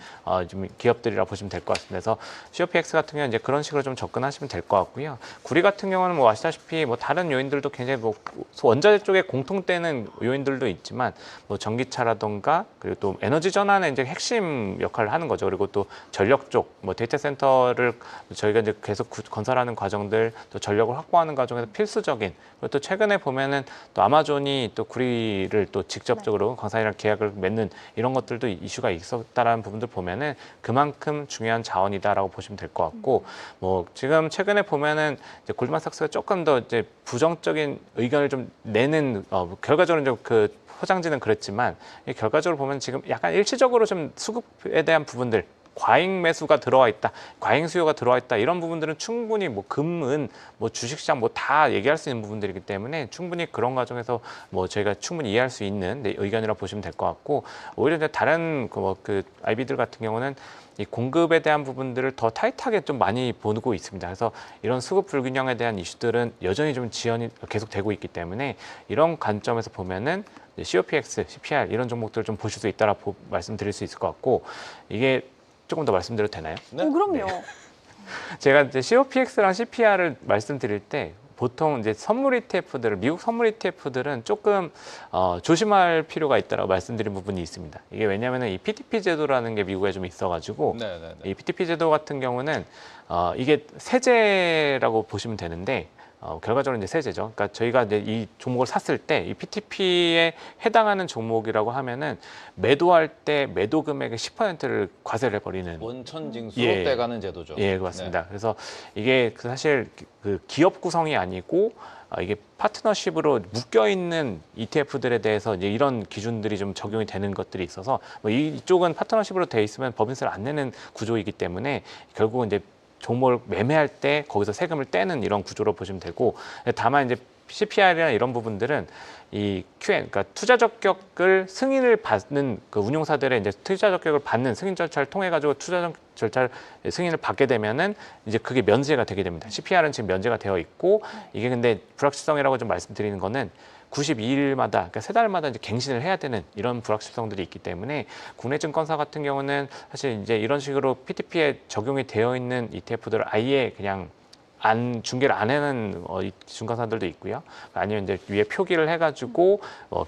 B: 좀 기업들이라 보시면 될 것 같습니다. 그래서 COPX 같은 경우는 이제 그런 식으로 좀 접근하시면 될 것 같고요. 구리 같은 경우는 뭐 아시다시피 뭐 다른 요인들도 굉장히 뭐 원자재 쪽에 공통되는 요인들도 있지만 뭐 전기차라던가 그리고 또 에너지 전환의 이제 핵심 역할을 하는 거죠. 그리고 또 전력 쪽, 뭐 데이터 센터를 저희가 이제 계속 건설하는 과정들, 또 전력을 확보하는 과정에서 필수적인, 그리고 또 최근에 보면은 또 아마존이 또 구리를 또 직접적으로 광산이랑 계약을 맺는 이런 것들도 이슈가 있었다라는 부분들 보면은 그만큼 중요한 자원이다라고 보시면 될 것 같고, 뭐 지금 최근에 보면은 이제 골드만삭스가 조금 더 이제 부정적인 의견을 좀 내는 결과적으로 좀 그 포장지는 그랬지만 결과적으로 보면 지금 약간 일시적으로 좀 수급에 대한 부분들, 과잉 매수가 들어와 있다, 과잉 수요가 들어와 있다, 이런 부분들은 충분히 뭐 금은 뭐 주식시장 뭐 다 얘기할 수 있는 부분들이기 때문에 충분히 그런 과정에서 뭐 저희가 충분히 이해할 수 있는 의견이라고 보시면 될 것 같고, 오히려 이제 다른 그 IB들 같은 경우는 이 공급에 대한 부분들을 더 타이트하게 좀 많이 보고 있습니다. 그래서 이런 수급 불균형에 대한 이슈들은 여전히 좀 지연이 계속되고 있기 때문에 이런 관점에서 보면은 COPX, CPR 이런 종목들을 좀 보실 수 있다라고 말씀드릴 수 있을 것 같고, 이게 조금 더 말씀드려도 되나요?
C: 네?
A: 그럼요.
B: 제가 이제 COPX랑 CPR을 말씀드릴 때 보통 이제 선물 ETF들을, 미국 선물 ETF들은 조금 조심할 필요가 있다고 말씀드린 부분이 있습니다. 이게 왜냐하면 이 PTP 제도라는 게 미국에 좀 있어가지고
C: 네네네.
B: 이 PTP 제도 같은 경우는 이게 세제라고 보시면 되는데 결과적으로 이제 세제죠. 그러니까 저희가 이제 이 종목을 샀을 때 이 PTP에 해당하는 종목이라고 하면은 매도할 때 매도 금액의 10%를 과세를 해버리는.
C: 원천징수
B: 예.
C: 떼가는 제도죠.
B: 예, 맞습니다. 그래서 이게 사실 그 기업 구성이 아니고 이게 파트너십으로 묶여 있는 ETF들에 대해서 이제 이런 기준들이 좀 적용이 되는 것들이 있어서 뭐 이쪽은 파트너십으로 돼 있으면 법인세를 안 내는 구조이기 때문에 결국은 이제 종목을 매매할 때 거기서 세금을 떼는 이런 구조로 보시면 되고, 다만 이제 CPR이나 이런 부분들은 이 QN, 그러니까 투자 적격을 승인을 받는 그 운용사들의 이제 투자 적격을 받는 승인 절차를 통해 가지고 투자 절차를 승인을 받게 되면은 이제 그게 면제가 되게 됩니다. CPR은 지금 면제가 되어 있고, 이게 근데 불확실성이라고 좀 말씀드리는 거는 92일마다, 그러니까 3달마다 이제 갱신을 해야 되는 이런 불확실성들이 있기 때문에 국내 증권사 같은 경우는 사실 이제 이런 식으로 PTP에 적용이 되어 있는 ETF들을 아예 그냥 중개를 안 하는 증권사들도 있고요. 아니면 이제 위에 표기를 해가지고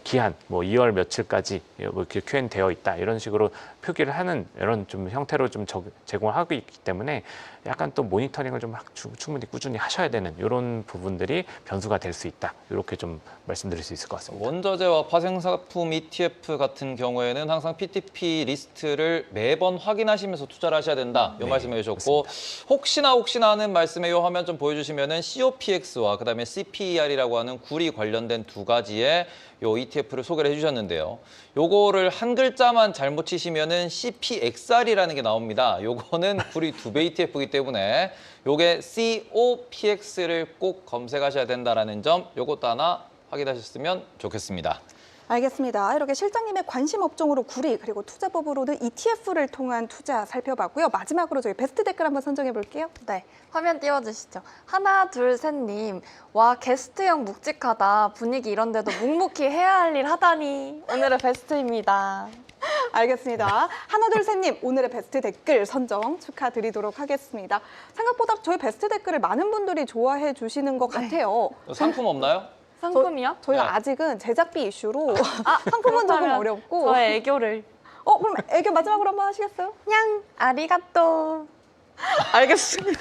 B: 기한 뭐 2월 며칠까지 뭐 이렇게 QN 되어 있다 이런 식으로 표기를 하는 이런 좀 형태로 좀 제공을 하고 있기 때문에 약간 또 모니터링을 좀 충분히 꾸준히 하셔야 되는 이런 부분들이 변수가 될 수 있다. 이렇게 좀 말씀드릴 수 있을 것 같습니다.
C: 원자재와 파생상품 ETF 같은 경우에는 항상 PTP 리스트를 매번 확인하시면서 투자를 하셔야 된다. 이
B: 네,
C: 말씀해 주셨고, 혹시나 하는 말씀에 요 화면 좀 보여주시면은 COPX와 그다음에 CPR이라고 하는 구리 관련된 두 가지의 요 ETF를 소개를 해주셨는데요. 요거를 한 글자만 잘못 치시면은 CPXR이라는 게 나옵니다. 요거는 구리 2배 ETF이기 때문에 요게 COPX를 꼭 검색하셔야 된다라는 점, 요것도 하나 확인하셨으면 좋겠습니다.
A: 알겠습니다. 이렇게 실장님의 관심 업종으로 구리, 그리고 투자법으로는 ETF를 통한 투자 살펴봤고요. 마지막으로 저희 베스트 댓글 한번 선정해 볼게요.
D: 네, 화면 띄워주시죠. 하나, 둘, 셋님. 와, 게스트형 묵직하다. 분위기 이런데도 묵묵히 해야 할 일 하다니. 오늘의 베스트입니다.
A: 알겠습니다. 하나, 둘, 셋님, 오늘의 베스트 댓글 선정 축하드리도록 하겠습니다. 생각보다 저희 베스트 댓글을 많은 분들이 좋아해 주시는 것 같아요.
C: 상품 없나요?
D: 상품이요?
A: 저희가
C: 네.
A: 아직은 제작비 이슈로 상품은 조금
D: 그렇다면
A: 어렵고.
D: 저의 애교를.
A: 그럼 애교 마지막으로 한번 하시겠어요?
D: 냥, 아리가또.
A: 알겠습니다.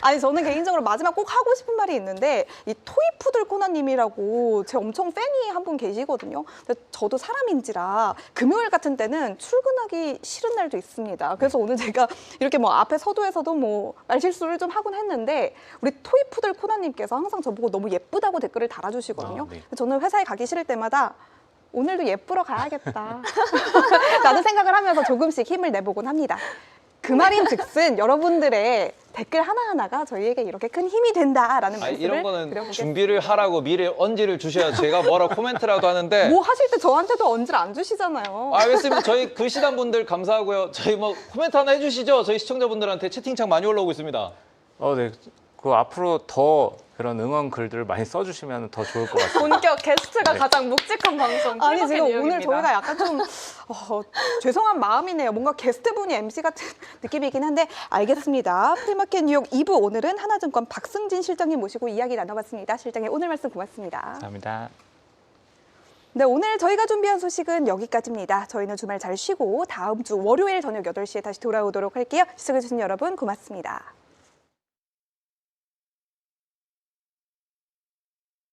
A: 아니 저는 개인적으로 마지막 꼭 하고 싶은 말이 있는데 이 토이푸들 코나님이라고 제 엄청 팬이 한 분 계시거든요. 근데 저도 사람인지라 금요일 같은 때는 출근하기 싫은 날도 있습니다. 그래서 오늘 제가 이렇게 뭐 앞에 서두에서도 뭐 말실수를 좀 하곤 했는데 우리 토이푸들 코나님께서 항상 저보고 너무 예쁘다고 댓글을 달아주시거든요.
B: 네.
A: 저는 회사에 가기 싫을 때마다 오늘도 예쁘러 가야겠다 라는 생각을 하면서 조금씩 힘을 내보곤 합니다. 그 말인즉슨 여러분들의 댓글 하나하나가 저희에게 이렇게 큰 힘이 된다라는 말씀을
C: 이런 거는
A: 드려보겠습니다.
C: 준비를 하라고 미리 언지를 주셔야 제가 뭐라 코멘트라도 하는데
A: 뭐 하실 때 저한테도 언질 안 주시잖아요.
C: 알겠습니다. 저희 글씨단 분들 감사하고요. 저희 뭐 코멘트 하나 해주시죠. 저희 시청자분들한테 채팅창 많이 올라오고 있습니다.
B: 네. 그 앞으로 더 그런 응원 글들을 많이 써주시면 더 좋을 것 같습니다.
D: 본격 게스트가 가장 묵직한 방송.
A: 아니
D: 프리마켓
A: 지금 오늘
D: 뉴욕입니다.
A: 저희가 약간 좀 죄송한 마음이네요. 뭔가 게스트분이 MC 같은 느낌이긴 한데 알겠습니다. 프리마켓 뉴욕 2부 오늘은 하나증권 박승진 실장님 모시고 이야기 나눠봤습니다. 실장님 오늘 말씀 고맙습니다.
B: 감사합니다.
A: 네, 오늘 저희가 준비한 소식은 여기까지입니다. 저희는 주말 잘 쉬고 다음 주 월요일 저녁 8시에 다시 돌아오도록 할게요. 시청해주신 여러분 고맙습니다.